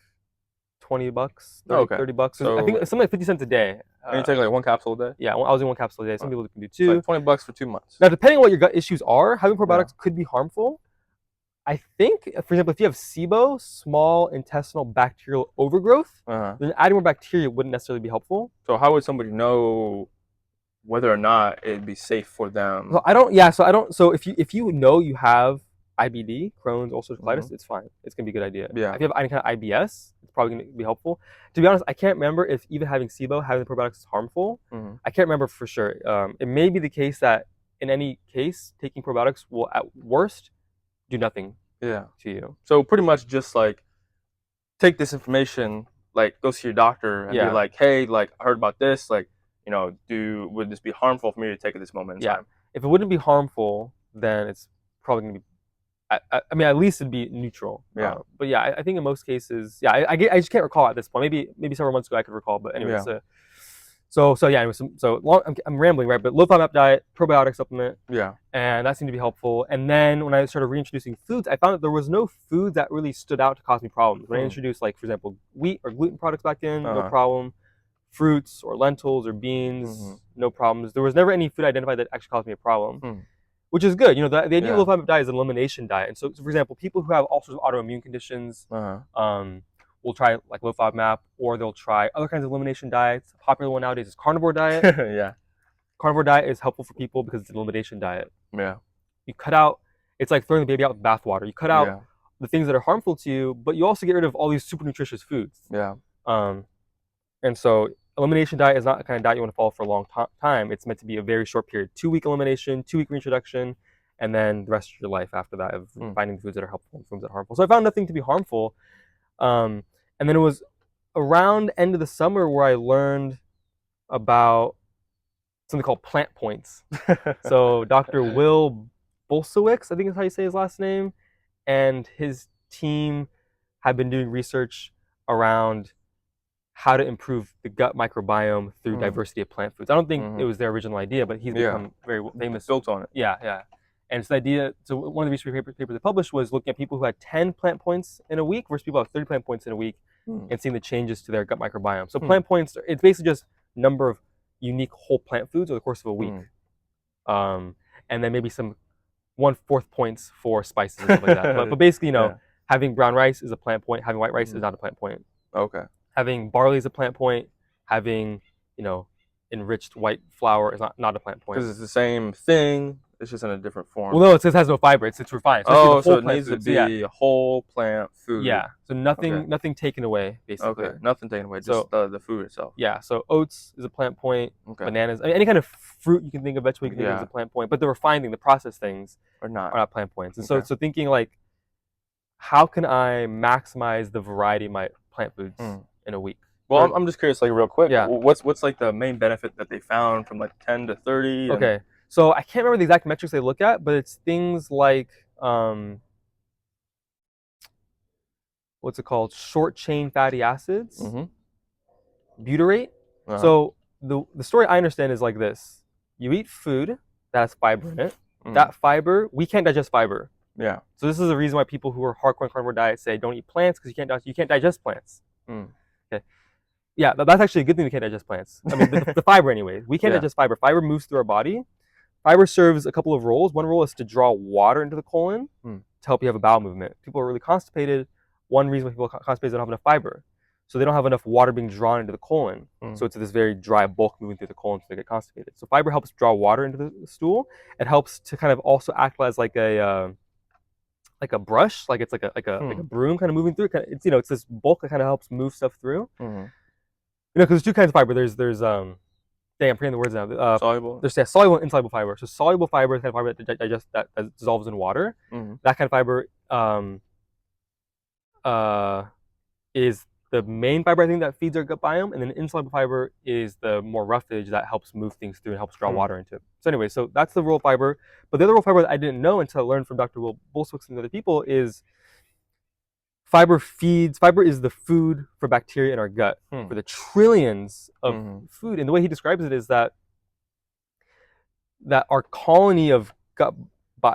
$20, $30. So I think it's something like 50 cents a day. And you take like one capsule a day? Yeah, I was doing one capsule a day. Some people can do two. It's like $20 for 2 months. Now, depending on what your gut issues are, having probiotics could be harmful. I think, for example, if you have SIBO, small intestinal bacterial overgrowth, then adding more bacteria wouldn't necessarily be helpful. So how would somebody know whether or not it'd be safe for them? So if you know you have IBD, Crohn's, ulcerative colitis, it's fine. It's gonna be a good idea. Yeah. If you have any kind of IBS, it's probably gonna be helpful. To be honest, I can't remember if even having SIBO, having the probiotics is harmful. I can't remember for sure. It may be the case that in any case, taking probiotics will at worst do nothing to you. So pretty much just like take this information, like go see your doctor and be like, hey, like I heard about this, like, would this be harmful for me to take at this moment in time? If it wouldn't be harmful, then it's probably gonna be, I mean, at least it'd be neutral. But yeah, I think in most cases, I just can't recall at this point. Maybe several months ago I could recall, but anyway. I'm rambling, right? But low FODMAP diet, probiotic supplement, and that seemed to be helpful. And then when I started reintroducing foods, I found that there was no food that really stood out to cause me problems. When I introduced, like, for example, wheat or gluten products back in, no problem. fruits or lentils or beans, no problems. There was never any food identified that actually caused me a problem, which is good. You know, the idea of a low-fiber diet is an elimination diet. And so, for example, people who have all sorts of autoimmune conditions will try like low FODMAP, or they'll try other kinds of elimination diets. A popular one nowadays is carnivore diet. Yeah. Carnivore diet is helpful for people because it's an elimination diet. Yeah. You cut out, it's like throwing the baby out with bathwater. You cut out the things that are harmful to you, but you also get rid of all these super nutritious foods. Yeah. And so elimination diet is not the kind of diet you want to follow for a long time. It's meant to be a very short period, 2-week elimination, 2-week reintroduction, and then the rest of your life after that of finding foods that are helpful and foods that are harmful. So I found nothing to be harmful. And then it was around end of the summer where I learned about something called plant points. So Dr. Will BULSIEWICZ, I think is how you say his last name, and his team have been doing research around how to improve the gut microbiome through diversity of plant foods. I don't think it was their original idea, but he's become very famous. Built on it. Yeah. And it's the idea, so one of the research papers they published was looking at people who had 10 plant points in a week versus people who have 30 plant points in a week and seeing the changes to their gut microbiome. So plant points, it's basically just number of unique whole plant foods over the course of a week. And then maybe some 1/4 points for spices and stuff like that. But basically, you know, having brown rice is a plant point, having white rice is not a plant point. Okay. Having barley is a plant point, having, you know, enriched white flour is not a plant point. Because it's the same thing, it's just in a different form. Well, no, it has no fiber. It's refined. So, so it needs to be a whole plant food. Yeah. So nothing taken away, basically. Okay. Nothing taken away. Just the food itself. Yeah. So oats is a plant point. Okay. Bananas, any kind of fruit you can think of, vegetable you can think of is a plant point. But the refined thing, the processed things are not plant points. And so thinking like, how can I maximize the variety of my plant foods in a week? Well, I'm just curious, like real quick. Yeah. What's like the main benefit that they found from like 10 to 30? Okay. So I can't remember the exact metrics they look at, but it's things like what's it called? Short chain fatty acids, butyrate. So the story I understand is like this: you eat food that has fiber in it. That fiber, we can't digest fiber. Yeah. So this is the reason why people who are hardcore carnivore diet say don't eat plants, because you can't digest plants. Okay. Yeah, that's actually a good thing we can't digest plants. I mean, the fiber anyway. We can't digest fiber. Fiber moves through our body. Fiber serves a couple of roles. One role is to draw water into the colon to help you have a bowel movement. People are really constipated. One reason why people are constipated is they don't have enough fiber. So they don't have enough water being drawn into the colon. So it's this very dry bulk moving through the colon, so they get constipated. So fiber helps draw water into the stool. It helps to kind of also act as like a brush, like it's like a broom kind of moving through. It's, you know, it's this bulk that kind of helps move stuff through. You know, because there's two kinds of fiber. There's dang, I'm forgetting the words now. Soluble. There's soluble and insoluble fiber. So soluble fiber is the kind of fiber that dissolves in water. That kind of fiber is the main fiber, I think, that feeds our gut biome, and then insoluble fiber is the more roughage that helps move things through and helps draw water into it. So anyway, so that's the role of fiber. But the other role of fiber that I didn't know until I learned from Dr. Will BULSIEWICZ and other people is fiber is the food for bacteria in our gut, for the trillions of food. And the way he describes it is that our colony of gut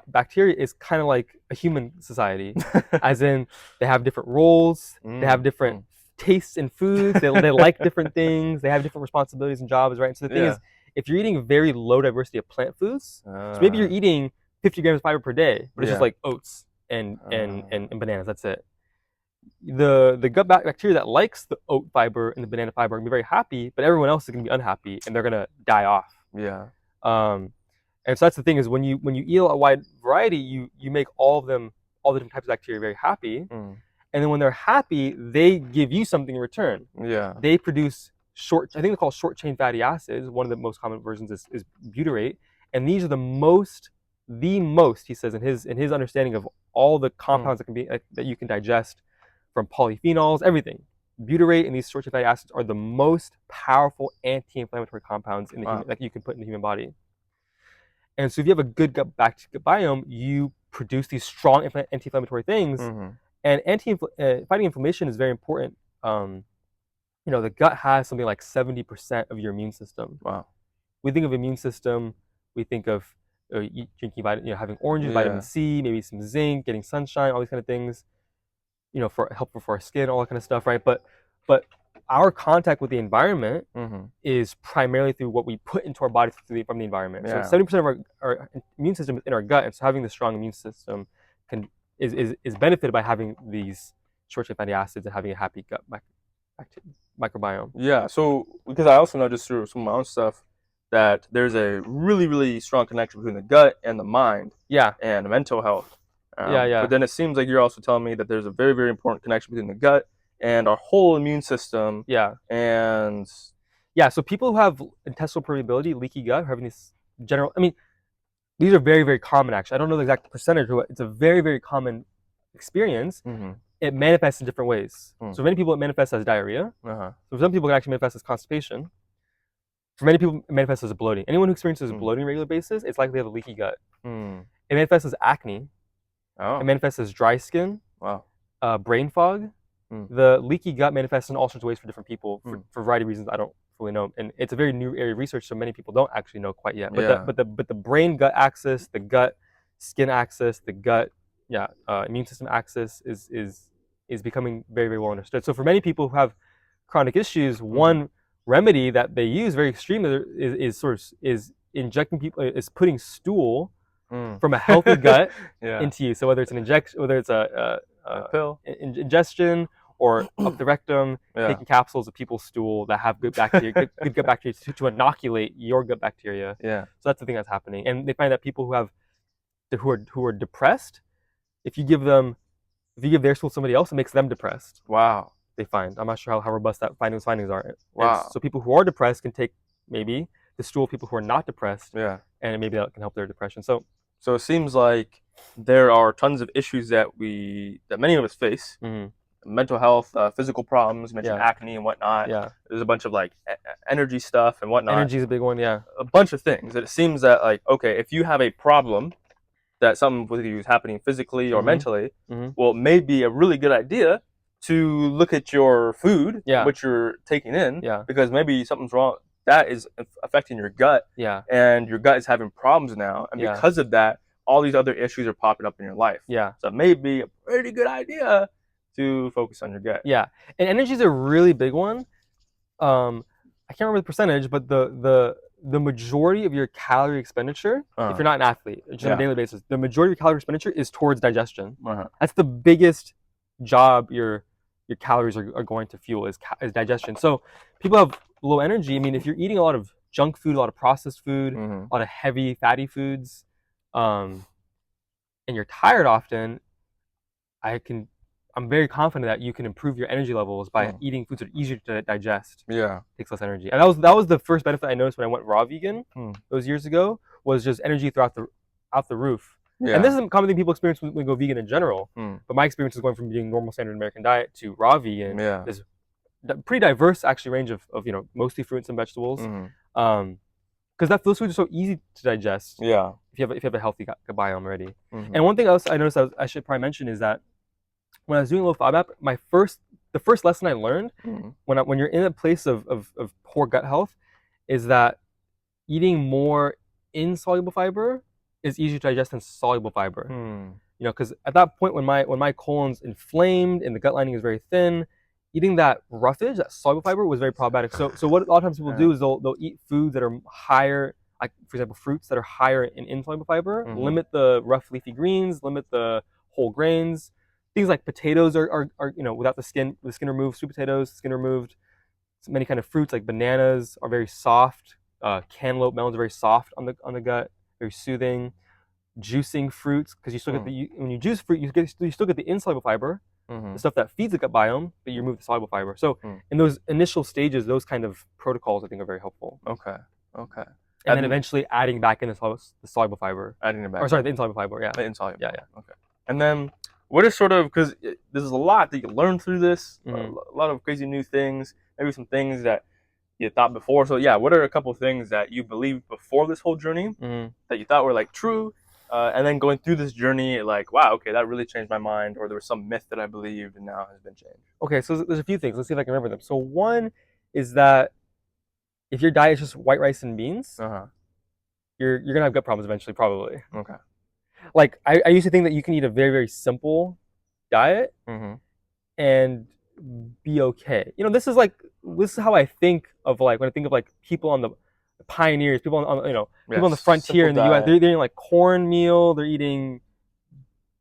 bacteria is kind of like a human society, as in they have different roles, they have different tastes in foods, they like different things, they have different responsibilities and jobs, right? And so the thing is, if you're eating very low diversity of plant foods, so maybe you're eating 50 grams of fiber per day, but it's just like oats and bananas, that's it. The gut bacteria that likes the oat fiber and the banana fiber are gonna be very happy, but everyone else is gonna be unhappy and they're gonna die off. Yeah. And so that's the thing, is when you eat a wide variety, you make all the different types of bacteria very happy. And then when they're happy, they give you something in return. Yeah. They produce I think they're called short chain fatty acids. One of the most common versions is butyrate. And these are the most, he says, in his understanding of all the compounds that can be that you can digest, from polyphenols, everything. Butyrate and these short chain fatty acids are the most powerful anti-inflammatory compounds in the human, that you can put in the human body. And so if you have a good gut biome, you produce these strong anti-inflammatory things. And fighting inflammation is very important. You know, the gut has something like 70% of your immune system. Wow. We think of immune system, we think of drinking having oranges, vitamin C, maybe some zinc, getting sunshine, all these kind of things. You know, helpful for our skin, all that kind of stuff, right? But our contact with the environment Mm-hmm. is primarily through what we put into our body from the environment. Yeah. So 70% of our immune system is in our gut, and so having the strong immune system is benefited by having these short-chain fatty acids and having a happy gut microbiome. Yeah. So because I also know just through some of my own stuff that there's a really, really strong connection between the gut and the mind. Yeah. And mental health. Yeah. But then it seems like you're also telling me that there's a very, very important connection between the gut and our whole immune system. Yeah. And yeah, so people who have intestinal permeability, leaky gut, having these general, I mean, these are very, very common actually. I don't know the exact percentage, but it's a very, very common experience. Mm-hmm. It manifests in different ways. Mm. So for many people, it manifests as diarrhea. Uh-huh. So for some people, it actually manifests as constipation. For many people, it manifests as bloating. Anyone who experiences bloating on a regular basis, it's likely to have a leaky gut. Mm. It manifests as acne. Oh. It manifests as dry skin. Wow. Brain fog. Mm. The leaky gut manifests in all sorts of ways for different people for a variety of reasons I don't fully know. And it's a very new area of research, so many people don't actually know quite yet. But the brain gut axis, the gut skin axis, the gut immune system axis is becoming very, very well understood. So for many people who have chronic issues, one remedy that they use very extremely is injecting people, is putting stool from a healthy gut into you. So whether it's an injection, whether it's a pill, ingestion, or up the rectum, taking capsules of people's stool that have good bacteria, good gut bacteria to inoculate your gut bacteria. Yeah. So that's the thing that's happening, and they find that people who are depressed, if you give their stool to somebody else, it makes them depressed. Wow. They find. I'm not sure how robust that findings are. Wow. And so people who are depressed can take maybe the stool of people who are not depressed. Yeah. And maybe that can help their depression. So it seems like there are tons of issues that many of us face. Mm-hmm. Mental health, physical problems, you mentioned acne and whatnot. Yeah. There's a bunch of like energy stuff and whatnot. Energy is a big one, yeah. A bunch of things. It seems that like, okay, if you have a problem that something with you is happening physically or mentally, well, it may be a really good idea to look at your food, what you're taking in, because maybe something's wrong. That is affecting your gut, and your gut is having problems now, and because of that, all these other issues are popping up in your life. Yeah. So it may be a pretty good idea to focus on your gut. Yeah, and energy is a really big one. I can't remember the percentage, but the majority of your calorie expenditure, if you're not an athlete, just on a daily basis, the majority of your calorie expenditure is towards digestion. That's the biggest job your calories are going to fuel is digestion. So people have low energy. I mean, if you're eating a lot of junk food, a lot of processed food, a lot of heavy fatty foods, and you're tired often, I'm very confident that you can improve your energy levels by eating foods that are easier to digest. Yeah. Takes less energy. And that was the first benefit I noticed when I went raw vegan those years ago, was just energy out the roof. Yeah. And this is a common thing people experience when we go vegan in general. But my experience is going from eating normal standard American diet to raw vegan. Yeah. There's a pretty diverse actually range of mostly fruits and vegetables. Because those foods are so easy to digest. Yeah. If you have a healthy gut biome already. And one thing else I noticed I should probably mention is that when I was doing low FODMAP, the first lesson I learned when you're in a place of poor gut health is that eating more insoluble fiber is easier to digest than soluble fiber. Because at that point when my colon's inflamed and the gut lining is very thin, eating that roughage, that soluble fiber, was very problematic. So what a lot of times people do is they'll eat foods that are higher, like for example fruits that are higher in insoluble fiber, limit the rough leafy greens, limit the whole grains. Things like potatoes are without the skin removed, sweet potatoes, skin removed. Many kind of fruits like bananas are very soft. Cantaloupe, melons are very soft on the gut, very soothing. Juicing fruits, because you still get when you juice fruit, you still get the insoluble fiber, the stuff that feeds the gut biome, but you remove the soluble fiber. So in those initial stages, those kind of protocols I think are very helpful. Okay. And then eventually adding back in the soluble fiber. Adding it back. Or sorry, the insoluble fiber. Yeah. The insoluble. Yeah. Okay. And then what is sort of, because there's a lot that you learn through this, a lot of crazy new things, maybe some things that you thought before. So yeah, what are a couple of things that you believed before this whole journey that you thought were like true, and then going through this journey, like, wow, okay, that really changed my mind, or there was some myth that I believed and now has been changed? Okay, so there's a few things. Let's see if I can remember them. So one is that if your diet is just white rice and beans, you're gonna have gut problems eventually, probably. Okay. Like I used to think that you can eat a very, very simple diet and be okay. This is like this is how I think of like when I think of like people on the pioneers, people on you know, people on the frontier in the U.S. They're eating like cornmeal, they're eating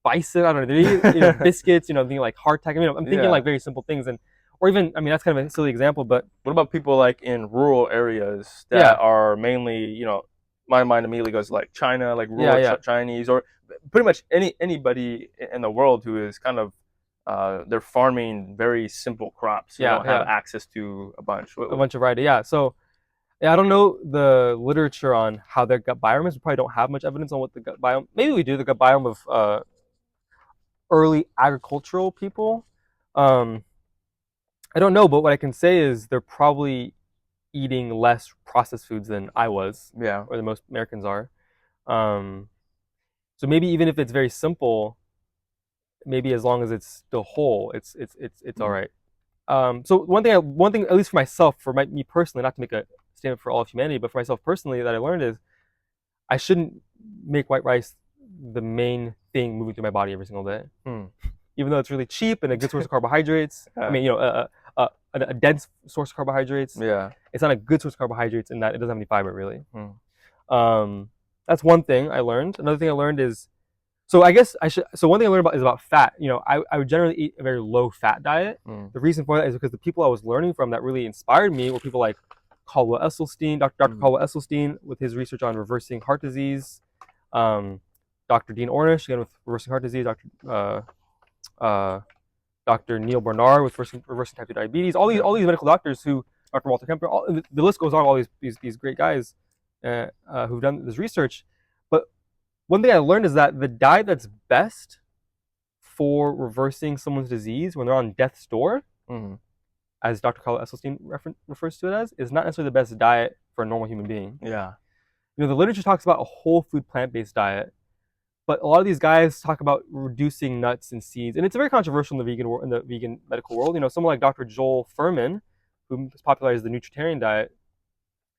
bison, I don't know, they're eating, you know, biscuits, you know, thinking like hardtack. I mean, I'm thinking like very simple things, and or even, I mean, that's kind of a silly example, but what about people like in rural areas that are mainly, you know, my mind immediately goes like China, like rural Chinese, or pretty much anybody in the world who is kind of they're farming very simple crops. They don't have access to a bunch of variety. Yeah, so I don't know the literature on how their gut biome is. We probably don't have much evidence on what the gut biome. Maybe we do, the gut biome of early agricultural people. I don't know, but what I can say is they're probably eating less processed foods than I was, or the most Americans are. So maybe even if it's very simple, maybe as long as it's still whole, it's all right. So one thing, at least for myself, me personally, not to make a statement for all of humanity, but for myself personally, that I learned is I shouldn't make white rice the main thing moving through my body every single day. Even though it's really cheap and a good source of carbohydrates. I mean, you know, a dense source of carbohydrates. It's not a good source of carbohydrates in that it doesn't have any fiber really. That's one thing I learned. Another thing I learned is, so I guess I should. So one thing I learned is about fat. You know, I would generally eat a very low fat diet. The reason for that is because the people I was learning from that really inspired me were people like Caldwell Esselstyn, Dr. Caldwell Esselstyn, with his research on reversing heart disease. Dr. Dean Ornish, again with reversing heart disease. Dr. Neal Barnard with reversing type 2 diabetes. All these medical doctors who, Dr. Walter Kempner, the list goes on. All these great guys who've done this research. But one thing I learned is that the diet that's best for reversing someone's disease when they're on death's door, as Dr. Caldwell Esselstyn refers to it as, is not necessarily the best diet for a normal human being. You know, the literature talks about a whole food plant-based diet, but a lot of these guys talk about reducing nuts and seeds, and it's very controversial in the vegan medical world. You know, someone like Dr. Joel Fuhrman, who has popularized the nutritarian diet,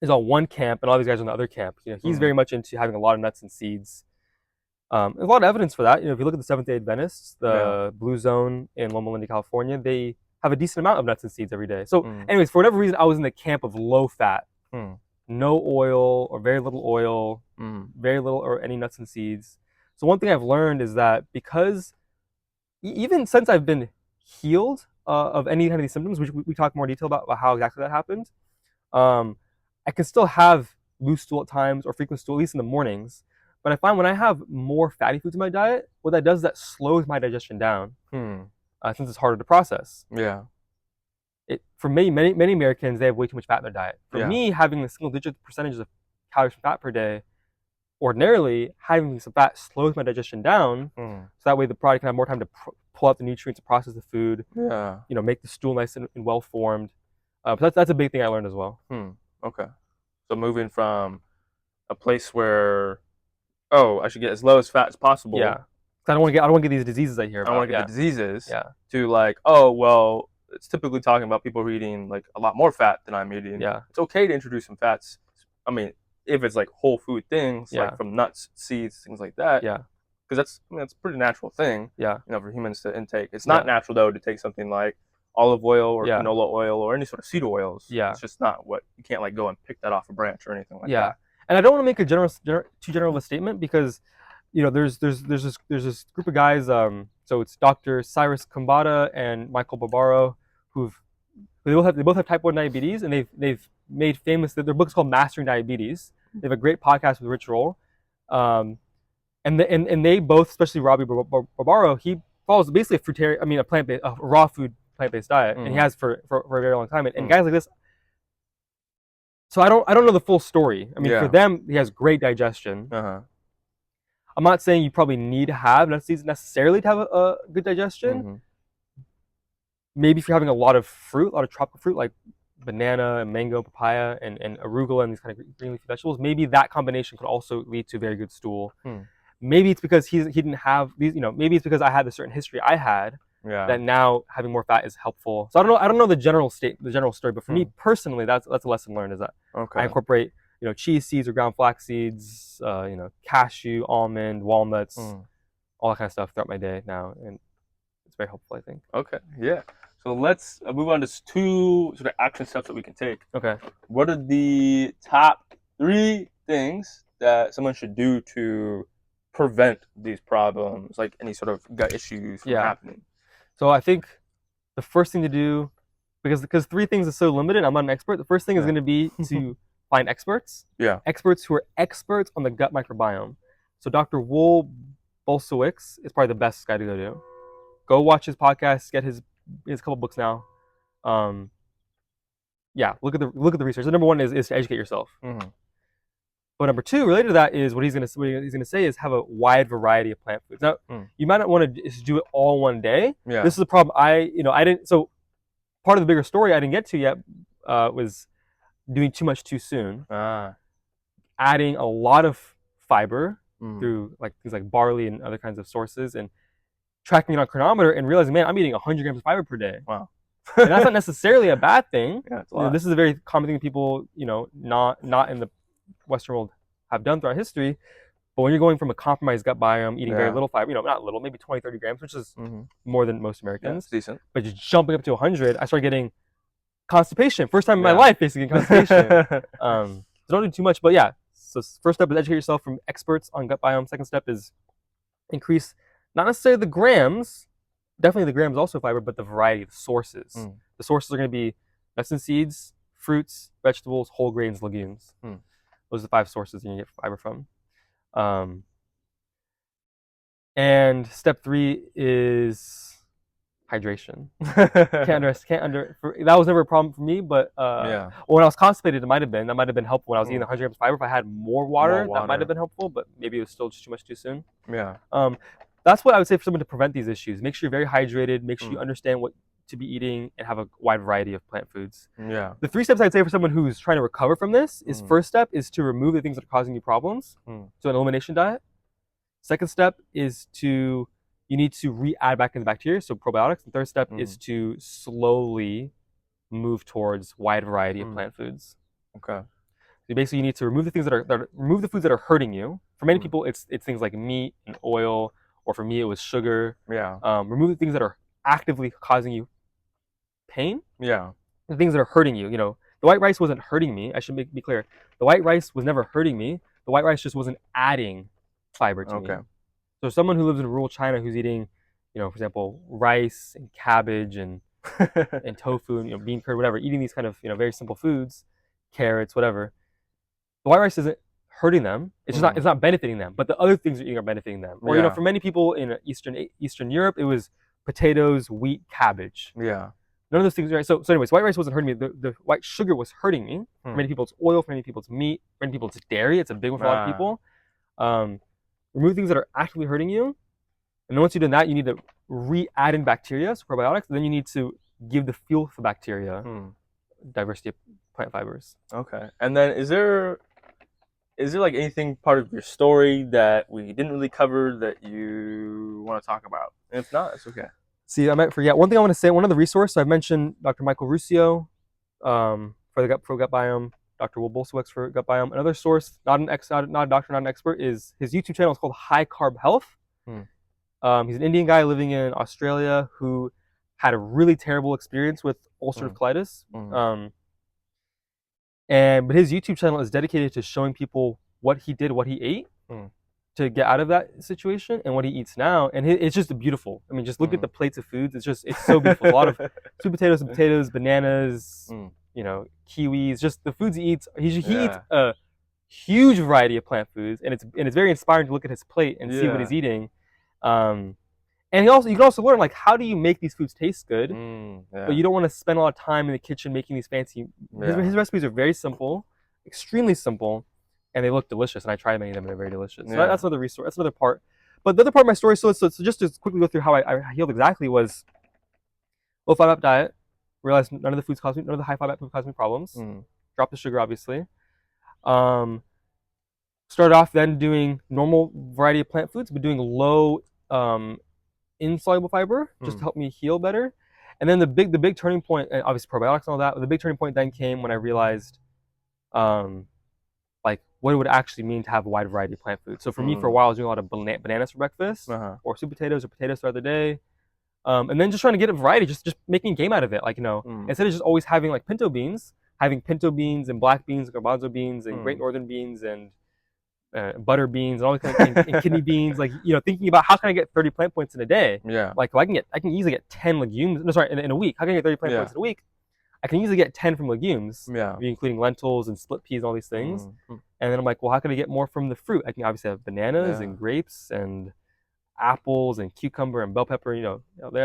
is on one camp, and all these guys are on the other camp. You know, he's very much into having a lot of nuts and seeds. There's a lot of evidence for that. You know, if you look at the Seventh-day Adventists, the Blue Zone in Loma Linda, California, they have a decent amount of nuts and seeds every day. So, anyways, for whatever reason, I was in the camp of low fat, no oil or very little oil, very little or any nuts and seeds. So one thing I've learned is that because even since I've been healed of any kind of these symptoms, which we talk more detail about how exactly that happened, I can still have loose stool at times or frequent stool, at least in the mornings. But I find when I have more fatty foods in my diet, what that does is that slows my digestion down, since it's harder to process. For many Americans, they have way too much fat in their diet. For me, having a single-digit percentage of calories from fat per day, ordinarily having some fat slows my digestion down, so that way the body can have more time to pull out the nutrients to process the food. You know, make the stool nice and well formed. But that's a big thing I learned as well. Okay, so moving from a place where, oh, I should get as low as fat as possible. I don't want to get these diseases I hear about. I don't want to get the diseases. To like, oh well, it's typically talking about people who are eating like a lot more fat than I'm eating. It's okay to introduce some fats. I mean, if it's like whole food things, like from nuts, seeds, things like that. Because that's a pretty natural thing. You know, for humans to intake. It's not natural though to take something like olive oil or canola oil or any sort of seed oils. It's just not what you can't like go and pick that off a branch or anything like that. And I don't want to make a too general of a statement because, you know, there's this group of guys. So it's Dr. Cyrus Khambatta and Michael Barbaro, they both have type 1 diabetes, and they've made famous that their book is called Mastering Diabetes. They have a great podcast with Rich Roll, and they both, especially Robby Barbaro, he follows basically a raw food plant-based diet, and he has for a very long time. And guys like this, so I don't know the full story. I mean, for them, he has great digestion. I'm not saying you probably need to have nuts seeds necessarily to have a good digestion. Maybe if you're having a lot of fruit, a lot of tropical fruit like banana and mango, papaya, and arugula and these kind of green leafy vegetables, maybe that combination could also lead to a very good stool. Maybe it's because he didn't have these, you know, maybe it's because I had the certain history I had that now having more fat is helpful. So I don't know the general story, but for me personally, that's a lesson learned, is that I incorporate, you know, cheese seeds or ground flax seeds, you know, cashew, almond, walnuts, all that kind of stuff throughout my day now, and it's very helpful, I think. So let's move on to 2 sort of action steps that we can take. Okay. What are the top 3 things that someone should do to prevent these problems, like any sort of gut issues from happening? So I think the first thing to do, because 3 things is so limited, I'm not an expert. The first thing is going to be to find experts. Yeah. Experts who are experts on the gut microbiome. So Dr. BULSIEWICZ is probably the best guy to go to. Go watch his podcast. Get his couple books now. Look at the research. So number 1 is to educate yourself. Mm-hmm. But number 2, related to that, is what he's gonna say is have a wide variety of plant foods. Now, you might not want to just do it all one day. Yeah. This is the problem. I didn't. So part of the bigger story I didn't get to yet was doing too much too soon. Adding a lot of fiber through like things like barley and other kinds of sources, and tracking it on chronometer and realizing, man, I'm eating 100 grams of fiber per day. Wow. And that's not necessarily a bad thing. Yeah, it's a lot. This is a very common thing people, not in the Western world have done throughout history. But when you're going from a compromised gut biome, eating very little fiber, not little, maybe 20, 30 grams, which is more than most Americans. Yeah, decent. But just jumping up to 100, I started getting constipation. First time in my life, basically, constipation. So don't do too much. But yeah, so first step is educate yourself from experts on gut biome. Second step is increase, not necessarily the grams, definitely the grams also fiber, but the variety of sources. The sources are going to be nuts and seeds, fruits, vegetables, whole grains, legumes. Those are the 5 sources you can get fiber from. And step 3 is hydration. That was never a problem for me, but when I was constipated, that might have been helpful. When I was eating 100 grams of fiber, if I had more water, that might have been helpful, but maybe it was still just too much too soon. Yeah. That's what I would say for someone to prevent these issues. Make sure you're very hydrated. Make sure you understand what to be eating and have a wide variety of plant foods. Yeah. The 3 steps I'd say for someone who's trying to recover from this is first step is to remove the things that are causing you problems. So an elimination diet. Second step is you need to re-add back in the bacteria, so probiotics. And third step is to slowly move towards wide variety of plant foods. Okay. So basically, you need to remove the things remove the foods that are hurting you. For many people, it's things like meat and oil, or for me, it was sugar. Yeah. Remove the things that are actively causing you pain. Yeah. The things that are hurting you. The white rice wasn't hurting me. I should be clear. The white rice was never hurting me. The white rice just wasn't adding fiber to me. So someone who lives in rural China who's eating, for example, rice and cabbage and and tofu and bean curd, whatever, eating these kind of very simple foods, carrots, whatever. The white rice isn't hurting them. It's just it's not benefiting them. But the other things you're eating are benefiting them. Or for many people in Eastern Europe, it was potatoes, wheat, cabbage. Yeah. None of those things are right. So anyways, white rice wasn't hurting me. The white sugar was hurting me. For many people, it's oil. For many people, it's meat. For many people, it's dairy. It's a big one for a lot of people. Remove things that are actively hurting you. And then once you've done that, you need to re-add in bacteria, so probiotics. And then you need to give the fuel for bacteria, diversity of plant fibers. Okay. And then is there like anything part of your story that we didn't really cover that you want to talk about? And if not, it's okay. See, I might forget. One thing I want to say, one of the resources, I've mentioned Dr. Michael Ruscio for gut biome, Dr. BULSIEWICZ for gut biome. Another source, not a doctor, not an expert, is his YouTube channel is called High Carb Health. He's an Indian guy living in Australia who had a really terrible experience with ulcerative colitis. But his YouTube channel is dedicated to showing people what he did, what he ate to get out of that situation, and what he eats now. And it's just beautiful. I mean, just look at the plates of foods. It's so beautiful. A lot of sweet potatoes, bananas, kiwis, just the foods he eats. He eats a huge variety of plant foods, and it's very inspiring to look at his plate and see what he's eating. And you can also learn, like, how do you make these foods taste good, but you don't want to spend a lot of time in the kitchen making these fancy. His recipes are very simple, extremely simple, and they look delicious. And I try many of them, and they're very delicious. So that's another resource. That's another part. But the other part of my story, so just to quickly go through how I healed exactly, was low FODMAP diet. Realized none of the high FODMAP foods caused me problems. Dropped the sugar, obviously. Started off then doing normal variety of plant foods, but doing low insoluble fiber just to help me heal better. And then the big turning point, and obviously probiotics and all that, the big turning point then came when I realized like what it would actually mean to have a wide variety of plant foods. So for me, for a while, I was doing a lot of bananas for breakfast, or sweet potatoes or potatoes throughout the day. And then just trying to get a variety, just making a game out of it. Like, you know, instead of just always having like pinto beans, having pinto beans and black beans, garbanzo beans and Great Northern beans and butter beans and all these kind of and kidney beans. Like, you know, thinking about how can I get 30 plant points in a day? Yeah. Like, well, I can easily get 10 legumes. No, sorry, in a week. How can I get 30 plant points in a week? I can easily get 10 from legumes, including lentils and split peas and all these things. And then I'm like, well, how can I get more from the fruit? I can obviously have bananas and grapes and apples and cucumber and bell pepper, you know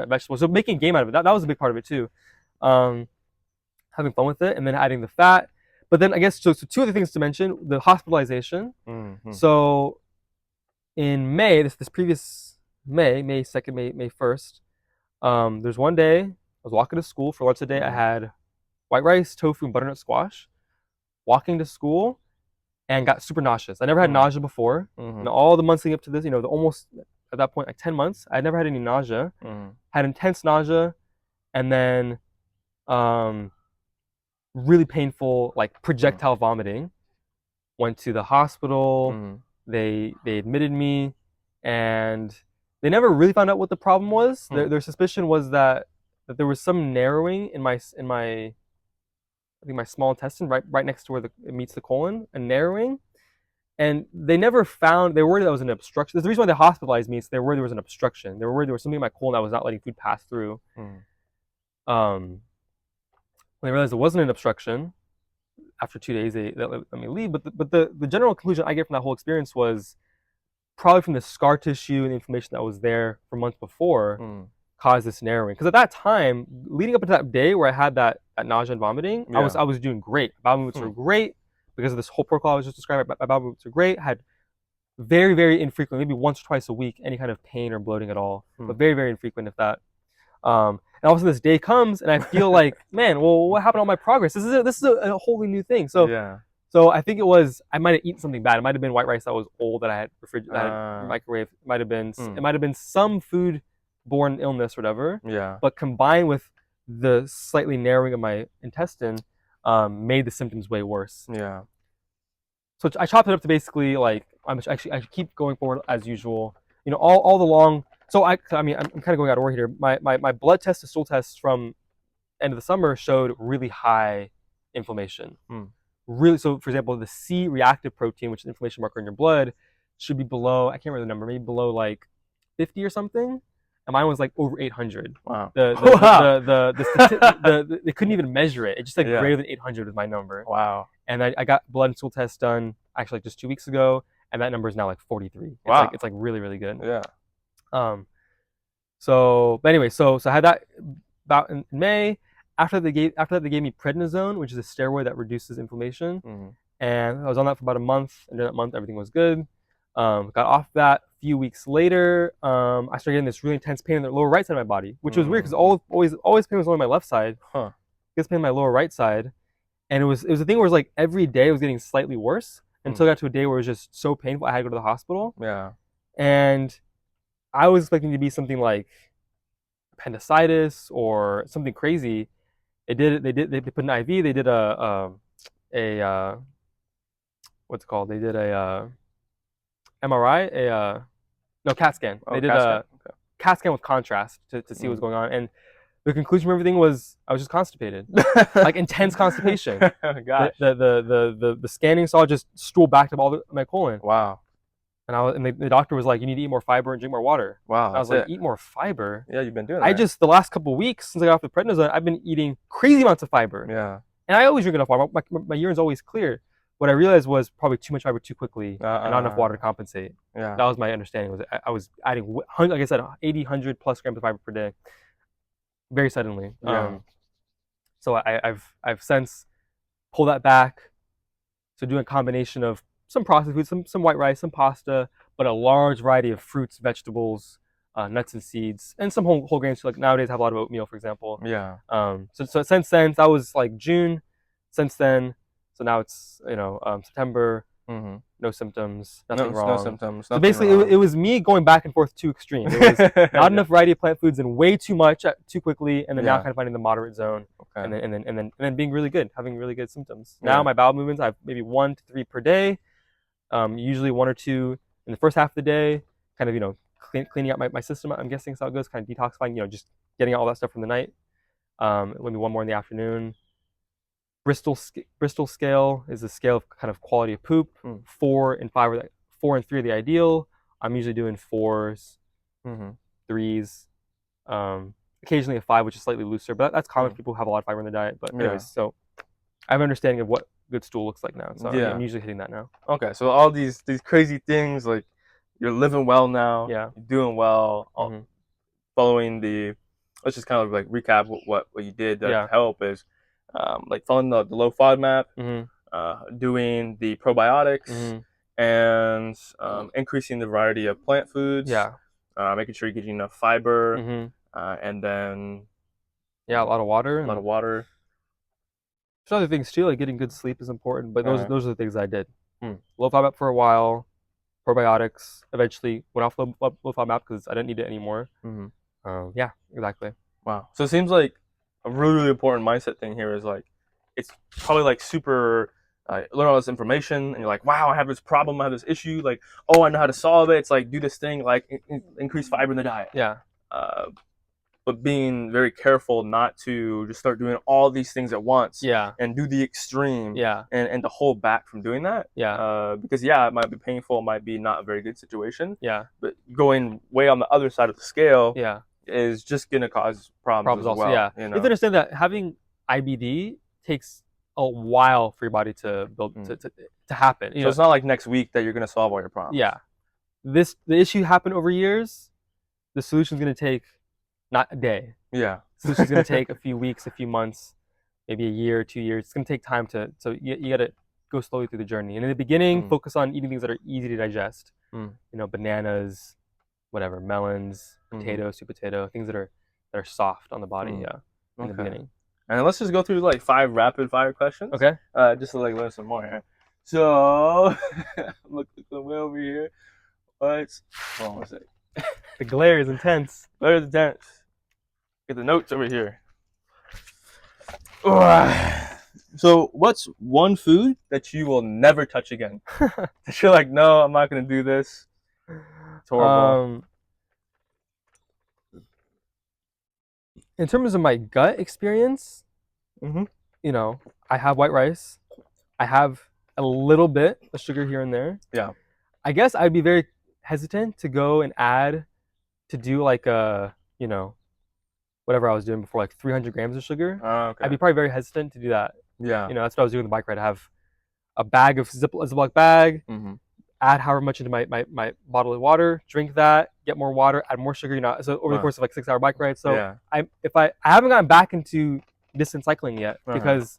vegetables. So making a game out of it, that was a big part of it too. Having fun with it, and then adding the fat. But then I guess, so two other things to mention, the hospitalization. So in May, this previous May 2nd, May 1st, there's one day, I was walking to school for lunch today. I had white rice, tofu, and butternut squash. Walking to school and got super nauseous. I never had nausea before. And all the months leading up to this, you know, almost at that point, like 10 months, I never had any nausea. Had intense nausea, and then really painful, like projectile vomiting. Went to the hospital. They admitted me, and they never really found out what the problem was. Their suspicion was that there was some narrowing in my I think my small intestine, right next to where it meets the colon, a narrowing. And they never found, they were worried that was an obstruction. That's the reason why they hospitalized me, is they were worried there was an obstruction. They were worried there was something in my colon that was not letting food pass through. When they realized it wasn't an obstruction, after 2 days, they let me leave. But the general conclusion I get from that whole experience was probably from the scar tissue and the inflammation that was there for months before caused this narrowing. Because at that time, leading up to that day where I had that nausea and vomiting, I was doing great. Bowel movements were great because of this whole protocol I was just describing. My bowel movements were great. I had very, very infrequent, maybe once or twice a week, any kind of pain or bloating at all. But very, very infrequent, if that. And all of a sudden this day comes, and I feel like, man, well, what happened to all my progress? This is a wholly new thing. So so I think I might have eaten something bad. It might have been white rice that was old that I had microwaved. It might have been some food-borne illness or whatever. But combined with the slightly narrowing of my intestine, made the symptoms way worse. So I chopped it up to basically like I keep going forward as usual. You know, all the long. So I'm kind of going out of order here. My blood test to stool tests from end of the summer showed really high inflammation. Really, so for example, the C-reactive protein, which is an inflammation marker in your blood, should be below, I can't remember the number, maybe below like 50 or something. And mine was like over 800. Wow. They couldn't even measure it. It just like greater than 800 was my number. Wow. And I got blood and stool tests done actually like just 2 weeks ago, and that number is now like 43. Wow. It's like really, really good. Yeah. But anyway, so I had that about in May. After that, they gave me prednisone, which is a steroid that reduces inflammation. And I was on that for about a month. And during that month, everything was good. Got off that a few weeks later. I started getting this really intense pain in the lower right side of my body, which was weird because always pain was only on my left side. Gets pain in my lower right side. And it was a thing where it was like every day it was getting slightly worse until I got to a day where it was just so painful I had to go to the hospital. And I was expecting to be something like appendicitis or something crazy. They put an IV. They did a what's it called? They did a MRI, CAT scan. They did a CAT scan with contrast to see what's going on. And the conclusion from everything was I was just constipated, like intense constipation. Gosh. The scanning saw just stool backed up all my colon. Wow. And the doctor was like, you need to eat more fiber and drink more water. Wow. I was like, eat more fiber? Yeah, you've been doing that. The last couple of weeks since I got off the prednisone, I've been eating crazy amounts of fiber. Yeah. And I always drink enough water. My urine's always clear. What I realized was probably too much fiber too quickly and not enough water to compensate. Yeah. That was my understanding. I was adding, like I said, 80, 100 plus grams of fiber per day very suddenly. Yeah. So I've since pulled that back. So doing a combination of some processed foods, some white rice, some pasta, but a large variety of fruits, vegetables, nuts and seeds, and some whole grains. So like nowadays I have a lot of oatmeal, for example. Yeah. So since then, that was like June. Since then, so now it's September. No symptoms, nothing wrong. No symptoms. So basically, it was me going back and forth too extreme. It was not enough variety of plant foods and way too much too quickly, and then now kind of finding the moderate zone, and then being really good, having really good symptoms. Now my bowel movements, I have maybe 1 to 3 per day, usually 1 or 2 in the first half of the day, kind of cleaning out my system. I'm guessing is how it goes. Kind of detoxifying. Just getting out all that stuff from the night. Maybe one more in the afternoon. Bristol scale is a scale of kind of quality of poop. 4 and 3 are the ideal. I'm usually doing 4s, 3s, occasionally a 5, which is slightly looser, but that's common for people who have a lot of fiber in the diet. But anyways, so I have an understanding of what good stool looks like now. So I'm usually hitting that now. Okay, so all these crazy things, like you're living well now. Yeah. You're doing well. Following the, let's just kind of like recap what you did to help is like following the low FODMAP, doing the probiotics, and increasing the variety of plant foods. Yeah. Making sure you're getting enough fiber, and then a lot of water. A lot of water. There's other things too, like getting good sleep is important, but those are the things I did. Low FODMAP for a while, probiotics. Eventually went off low FODMAP because I didn't need it anymore. Yeah, exactly. Wow. So it seems like a really, really important mindset thing here is like, it's probably like super, learn all this information and you're like, wow, I have this problem, I have this issue. Like, oh, I know how to solve it. It's like, do this thing, like increase fiber in the diet. Yeah. But being very careful not to just start doing all these things at once. Yeah. And do the extreme. Yeah. And to hold back from doing that. Yeah. Because it might be painful, it might be not a very good situation. Yeah. But going way on the other side of the scale. Yeah. Is just gonna cause problems as also, well. Yeah. You have to understand that having IBD takes a while for your body to build to happen. So it's not like next week that you're gonna solve all your problems. Yeah. The issue happened over years. The solution's gonna take not a day. Yeah. The solution's gonna take a few weeks, a few months, maybe a year, 2 years. It's gonna take time so you gotta go slowly through the journey. And in the beginning, focus on eating things that are easy to digest. Bananas, whatever, melons, potatoes, sweet potato, things that are soft on the body. In the beginning. And let's just go through like 5 rapid fire questions. Okay. Just to like learn some more here. So look way over here. Hold on one second. The glare is intense. Glare is intense. Get the notes over here. So what's one food that you will never touch again? That you're like, no, I'm not gonna do this. It's horrible. In terms of my gut experience, I have white rice. I have a little bit of sugar here and there. Yeah. I guess I'd be very hesitant to go and to do like whatever I was doing before, like 300 grams of sugar. Okay. I'd be probably very hesitant to do that. Yeah. That's what I was doing on the bike ride. I have a bag of Ziploc bag, add however much into my bottle of water, drink that, get more water, add more sugar, so over the course of like 6-hour bike ride. So I haven't gotten back into distance cycling yet because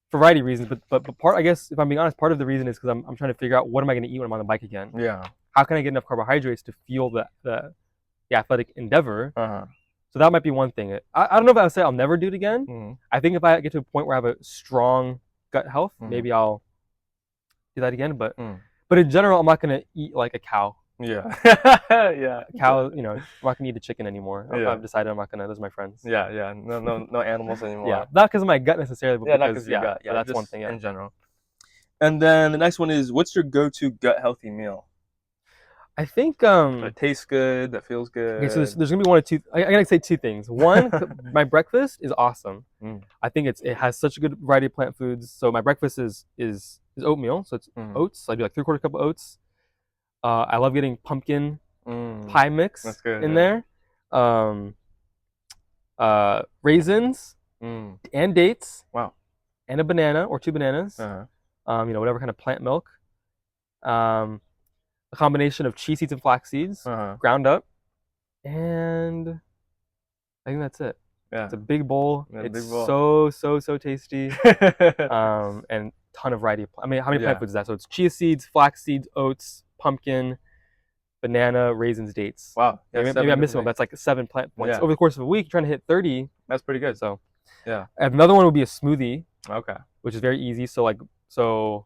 for a variety of reasons, but part, I guess, if I'm being honest, part of the reason is because I'm trying to figure out what am I going to eat when I'm on the bike again. Yeah. How can I get enough carbohydrates to fuel the athletic endeavor? So that might be one thing. I don't know if I would say I'll never do it again. I think if I get to a point where I have a strong gut health, maybe I'll do that again. But in general, I'm not going to eat like a cow. Yeah. Yeah. A cow, I'm not going to eat a chicken anymore. I've decided I'm not going to. Those are my friends. Yeah, yeah. No animals anymore. Yeah. Not because of my gut necessarily, but not because of your gut. Yeah, that's one thing. In general. And then the next one is, what's your go-to gut healthy meal? I think that tastes good, that feels good. Okay, so there's gonna be one or two. I gotta say 2 things. One, my breakfast is awesome. I think it has such a good variety of plant foods. So my breakfast is oatmeal. So it's oats. So I do like 3/4 cup of oats. I love getting pumpkin pie mix in there. Raisins and dates. Wow. And a banana or 2 bananas. Whatever kind of plant milk. A combination of chia seeds and flax seeds, ground up, and I think that's it. Yeah. It's a big bowl. It's so tasty, and ton of variety. How many plant foods is that? So it's chia seeds, flax seeds, oats, pumpkin, banana, raisins, dates. Wow. Yeah, maybe I'm missing one. That's like 7 plant points. Yeah. Over the course of a week, you're trying to hit 30. That's pretty good. So, yeah. Another one would be a smoothie. Okay. Which is very easy. So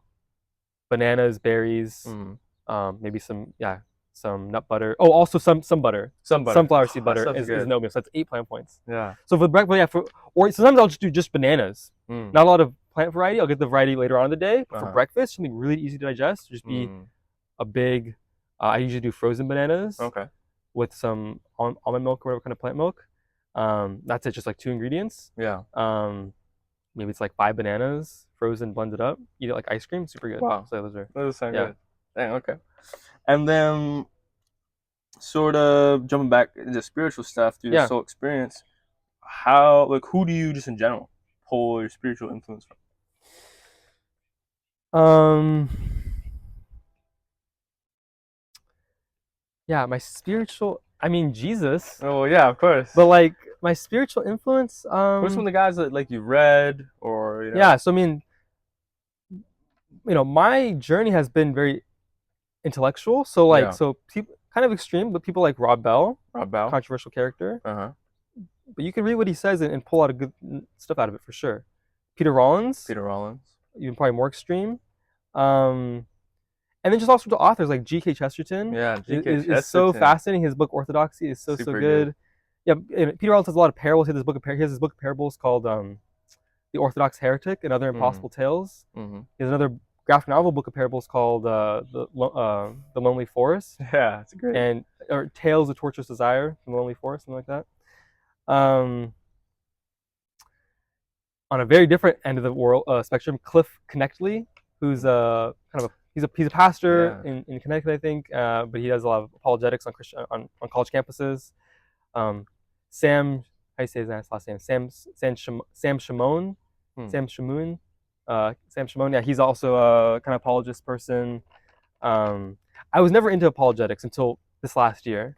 bananas, berries. Maybe some nut butter. Oh, also some butter. Sunflower seed butter is an oatmeal. So that's 8 plant points. Yeah. So for breakfast, or sometimes I'll just do just bananas. Not a lot of plant variety. I'll get the variety later on in the day. But for breakfast, something really easy to digest. Just be a big. I usually do frozen bananas. Okay. with some almond milk or whatever kind of plant milk. That's it, just like 2 ingredients. Yeah. Maybe it's like 5 bananas, frozen, blended up. Eat it like ice cream, super good. Wow. So those are. Those sound Yeah. good. Dang, okay. And then, sort of jumping back into spiritual stuff through this whole experience, who do you just in general pull your spiritual influence from? Yeah, my spiritual. I mean, Jesus. Oh yeah, of course. But like my spiritual influence. Who are some of the guys that like you read or you know? Yeah, so I mean, my journey has been very intellectual. So like, so people kind of extreme, but people like Rob Bell, controversial character. But you can read what he says and pull out a good stuff out of it for sure. Peter Rollins, even probably more extreme. And then just also to authors like G.K. Chesterton. Yeah, G.K. is so fascinating. His book Orthodoxy is so good. Yeah, Peter Rollins has a lot of parables. He has his book of parables called The Orthodox Heretic and Other Impossible Tales. He has another graphic novel book of parables called The Lonely Forest. Yeah, it's great. Or Tales of Torturous Desire from the Lonely Forest, something like that. On a very different end of the world spectrum, Cliff Connectley, who's he's a pastor in Connecticut, I think, but he does a lot of apologetics on college campuses. Sam, how do you say his last name? Sam Shamoun. Sam Shamoun. Yeah, he's also a kind of apologist person. I was never into apologetics until this last year.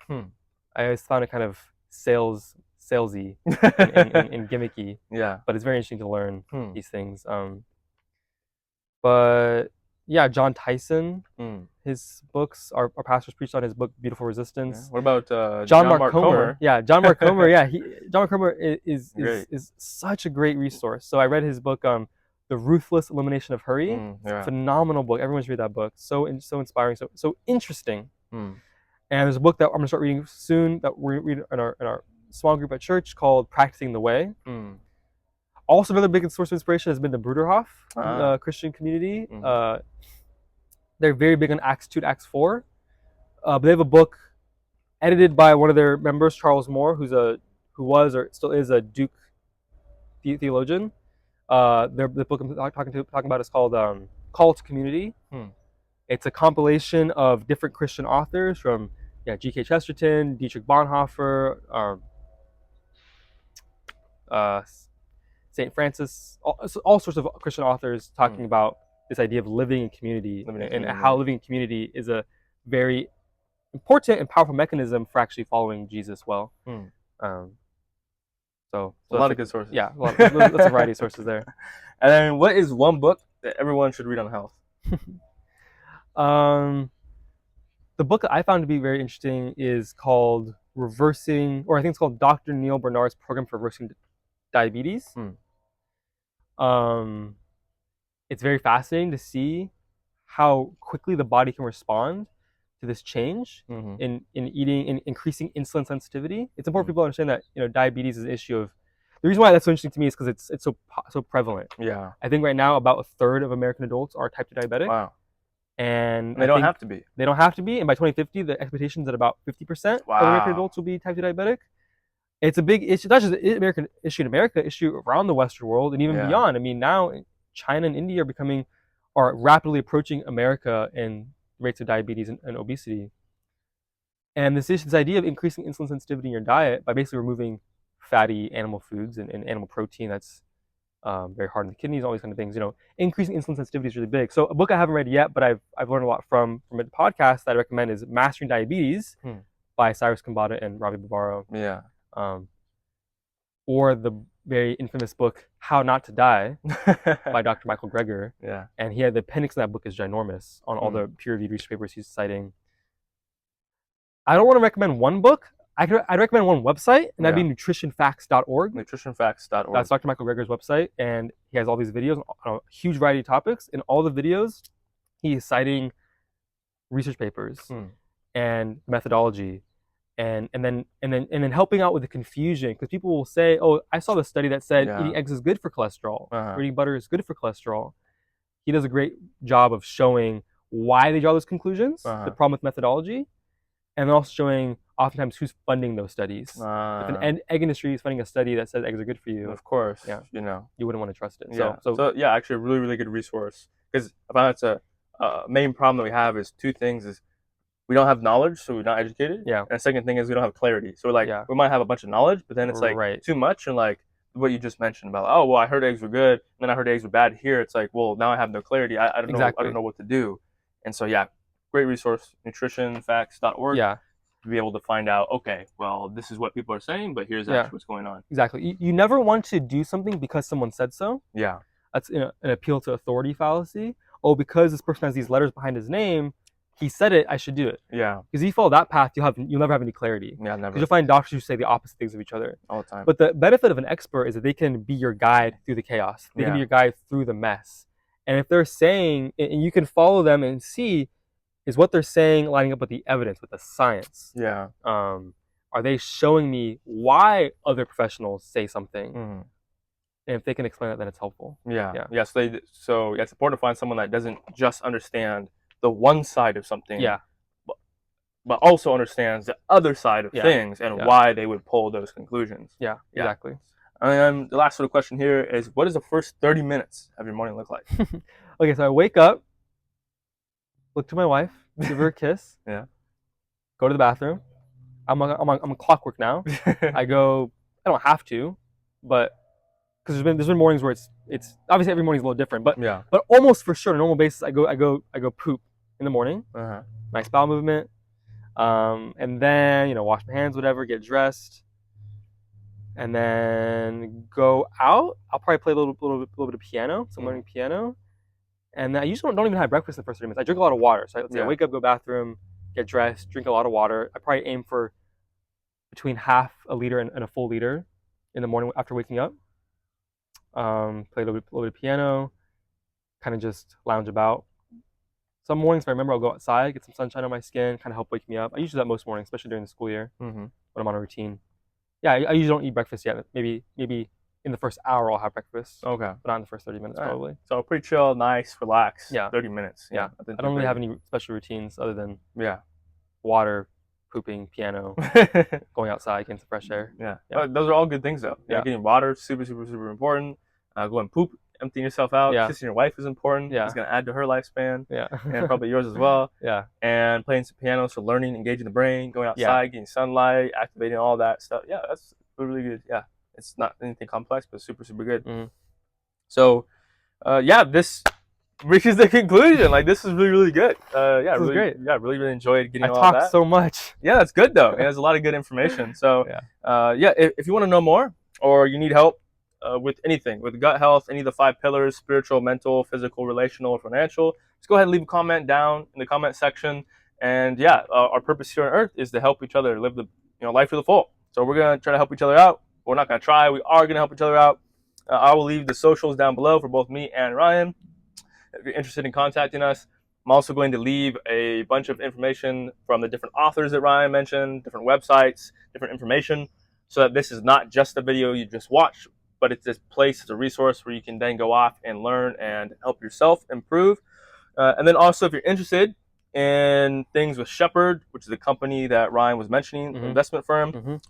I always found it kind of salesy and gimmicky. Yeah, but it's very interesting to learn these things. But yeah, John Tyson, his books, our pastors preached on his book Beautiful Resistance. Yeah. What about John Mark Comer? Yeah, John Mark Comer. Yeah, John Mark Comer is such a great resource. So I read his book, The Ruthless Elimination of Hurry. Phenomenal book. Everyone should read that book. So inspiring, so interesting. And there's a book that I'm gonna start reading soon that we're reading in our small group at church called Practicing the Way. Also, another big source of inspiration has been the Bruderhof Christian community. They're very big on Acts 2 to Acts 4. But they have a book edited by one of their members, Charles Moore, who was or still is a Duke theologian. The book I'm talking about is called Call to Community. It's a compilation of different Christian authors from G.K. Chesterton, Dietrich Bonhoeffer, St. Francis, all sorts of Christian authors talking about this idea of living in community and how living in community is a very important and powerful mechanism for actually following Jesus well. So a lot of good sources. Yeah, that's a variety of sources there. And then what is one book that everyone should read on health? The book that I found to be very interesting is called it's called Dr. Neal Barnard's Program for Reversing Diabetes. It's very fascinating to see how quickly the body can respond to this change in eating and increasing insulin sensitivity. It's important for people to understand that diabetes is an issue of. The reason why that's so interesting to me is because it's so prevalent. Yeah, I think right now about a third of American adults are type 2 diabetic. Wow. And they don't have to be. They don't have to be. And by 2050, the expectation is that about 50% of American adults will be type 2 diabetic. It's a big issue, not just an American issue in America, issue around the Western world and even beyond. I mean, now China and India are rapidly approaching America in rates of diabetes and obesity. And this idea of increasing insulin sensitivity in your diet by basically removing fatty animal foods and animal protein that's very hard on the kidneys, all these kind of things. Increasing insulin sensitivity is really big. So a book I haven't read yet, but I've learned a lot from a podcast that I recommend is Mastering Diabetes by Cyrus Khambatta and Robby Barbaro. Yeah. Or the very infamous book How Not to Die by Dr. Michael Greger. Yeah. And the appendix of that book is ginormous on all the peer-reviewed research papers he's citing. I don't want to recommend one book. I'd recommend one website, and that'd be nutritionfacts.org. Nutritionfacts.org. That's Dr. Michael Greger's website, and he has all these videos on a huge variety of topics. In all the videos, he is citing research papers and methodology, and then helping out with the confusion, because people will say, "Oh, I saw the study that said eating eggs is good for cholesterol, or eating butter is good for cholesterol." He does a great job of showing why they draw those conclusions, the problem with methodology, and then also showing oftentimes who's funding those studies. If an egg industry is funding a study that says eggs are good for you, of course, yeah, you know, you wouldn't want to trust it. Yeah. So yeah, actually a really, really good resource, because I found it's a main problem that we have is two things: is we don't have knowledge, so we're not educated. Yeah. And the second thing is we don't have clarity. So we're like, Yeah. we might have a bunch of knowledge, but then it's like Right. too much, and like what you just mentioned about, oh well, I heard eggs were good, and then I heard eggs were bad here. It's like, well, now I have no clarity. I don't know. I don't know what to do. And so yeah, great resource, nutritionfacts.org. Yeah. To be able to find out, okay, well, this is what people are saying, but here's actually what's going on. Exactly. You never want to do something because someone said so. Yeah. That's an appeal to authority fallacy. Oh, because this person has these letters behind his name, he said it, I should do it. Yeah. Because if you follow that path, you'll never have any clarity. Yeah, never. Because you'll find doctors who say the opposite things of each other all the time. But the benefit of an expert is that they can be your guide through the chaos. They can be your guide through the mess. And if they're saying, and you can follow them and see, is what they're saying lining up with the evidence, with the science? Yeah. Are they showing me why other professionals say something? Mm-hmm. And if they can explain it, then it's helpful. Yeah. So it's important to find someone that doesn't just understand the one side of something. Yeah. But also understands the other side of things and why they would pull those conclusions. Yeah. Exactly. And the last sort of question here is, what does the first 30 minutes of your morning look like? Okay, so I wake up, look to my wife, give her a kiss. Yeah. Go to the bathroom. I'm on clockwork now. I don't have to, but because there's been mornings where it's obviously every morning's a little different, but almost for sure on a normal basis I go poop in the morning. Nice bowel movement, and then wash my hands, whatever, get dressed, and then go out. I'll probably play a little bit of piano. So I'm learning piano, and I usually don't even have breakfast in the first 30 minutes. I drink a lot of water. So I wake up, go bathroom, get dressed, drink a lot of water. I probably aim for between half a liter and a full liter in the morning after waking up. Play a little bit of piano, kind of just lounge about. Some mornings, if I remember, I'll go outside, get some sunshine on my skin, kind of help wake me up. I usually do that most mornings, especially during the school year when I'm on a routine. Yeah, I usually don't eat breakfast yet. Maybe in the first hour I'll have breakfast. Okay. But not in the first 30 minutes probably. So pretty chill, nice, relax. Yeah. 30 minutes. Yeah. I don't really have any special routines other than water, pooping, piano, going outside, getting some fresh air. Yeah. Those are all good things though. Getting water, super, super, super important. Go and poop, emptying yourself out. Kissing your wife is important. It's going to add to her lifespan. And probably yours as well. And playing some piano, so learning, engaging the brain, going outside, getting sunlight, activating all that stuff. Yeah, that's really good. Yeah. It's not anything complex, but super, super good. So, this reaches the conclusion. Like, this is really, really good. This was great. Yeah, really, really enjoyed getting all that. I talked so much. Yeah, that's good though. There's a lot of good information. So, if you want to know more or you need help with anything, with gut health, any of the 5 pillars, spiritual, mental, physical, relational, or financial, just go ahead and leave a comment down in the comment section. And our purpose here on Earth is to help each other live the life to the full. So we're gonna try to help each other out. We're not gonna try. We are gonna help each other out. I will leave the socials down below for both me and Ryan. If you're interested in contacting us, I'm also going to leave a bunch of information from the different authors that Ryan mentioned, different websites, different information, so that this is not just a video you just watched, but it's this place, it's a resource where you can then go off and learn and help yourself improve. And then also, if you're interested in things with Shepherd, which is the company that Ryan was mentioning, investment firm,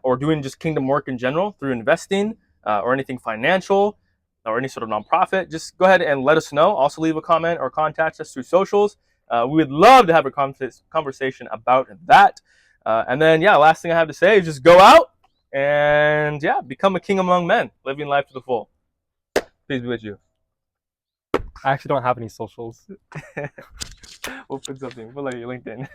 or doing just kingdom work in general through investing or anything financial or any sort of nonprofit, just go ahead and let us know. Also leave a comment or contact us through socials. We would love to have a conversation about that. And then, last thing I have to say is just go out and, become a king among men, living life to the full. Peace be with you. I actually don't have any socials. We'll put something. We'll let you LinkedIn.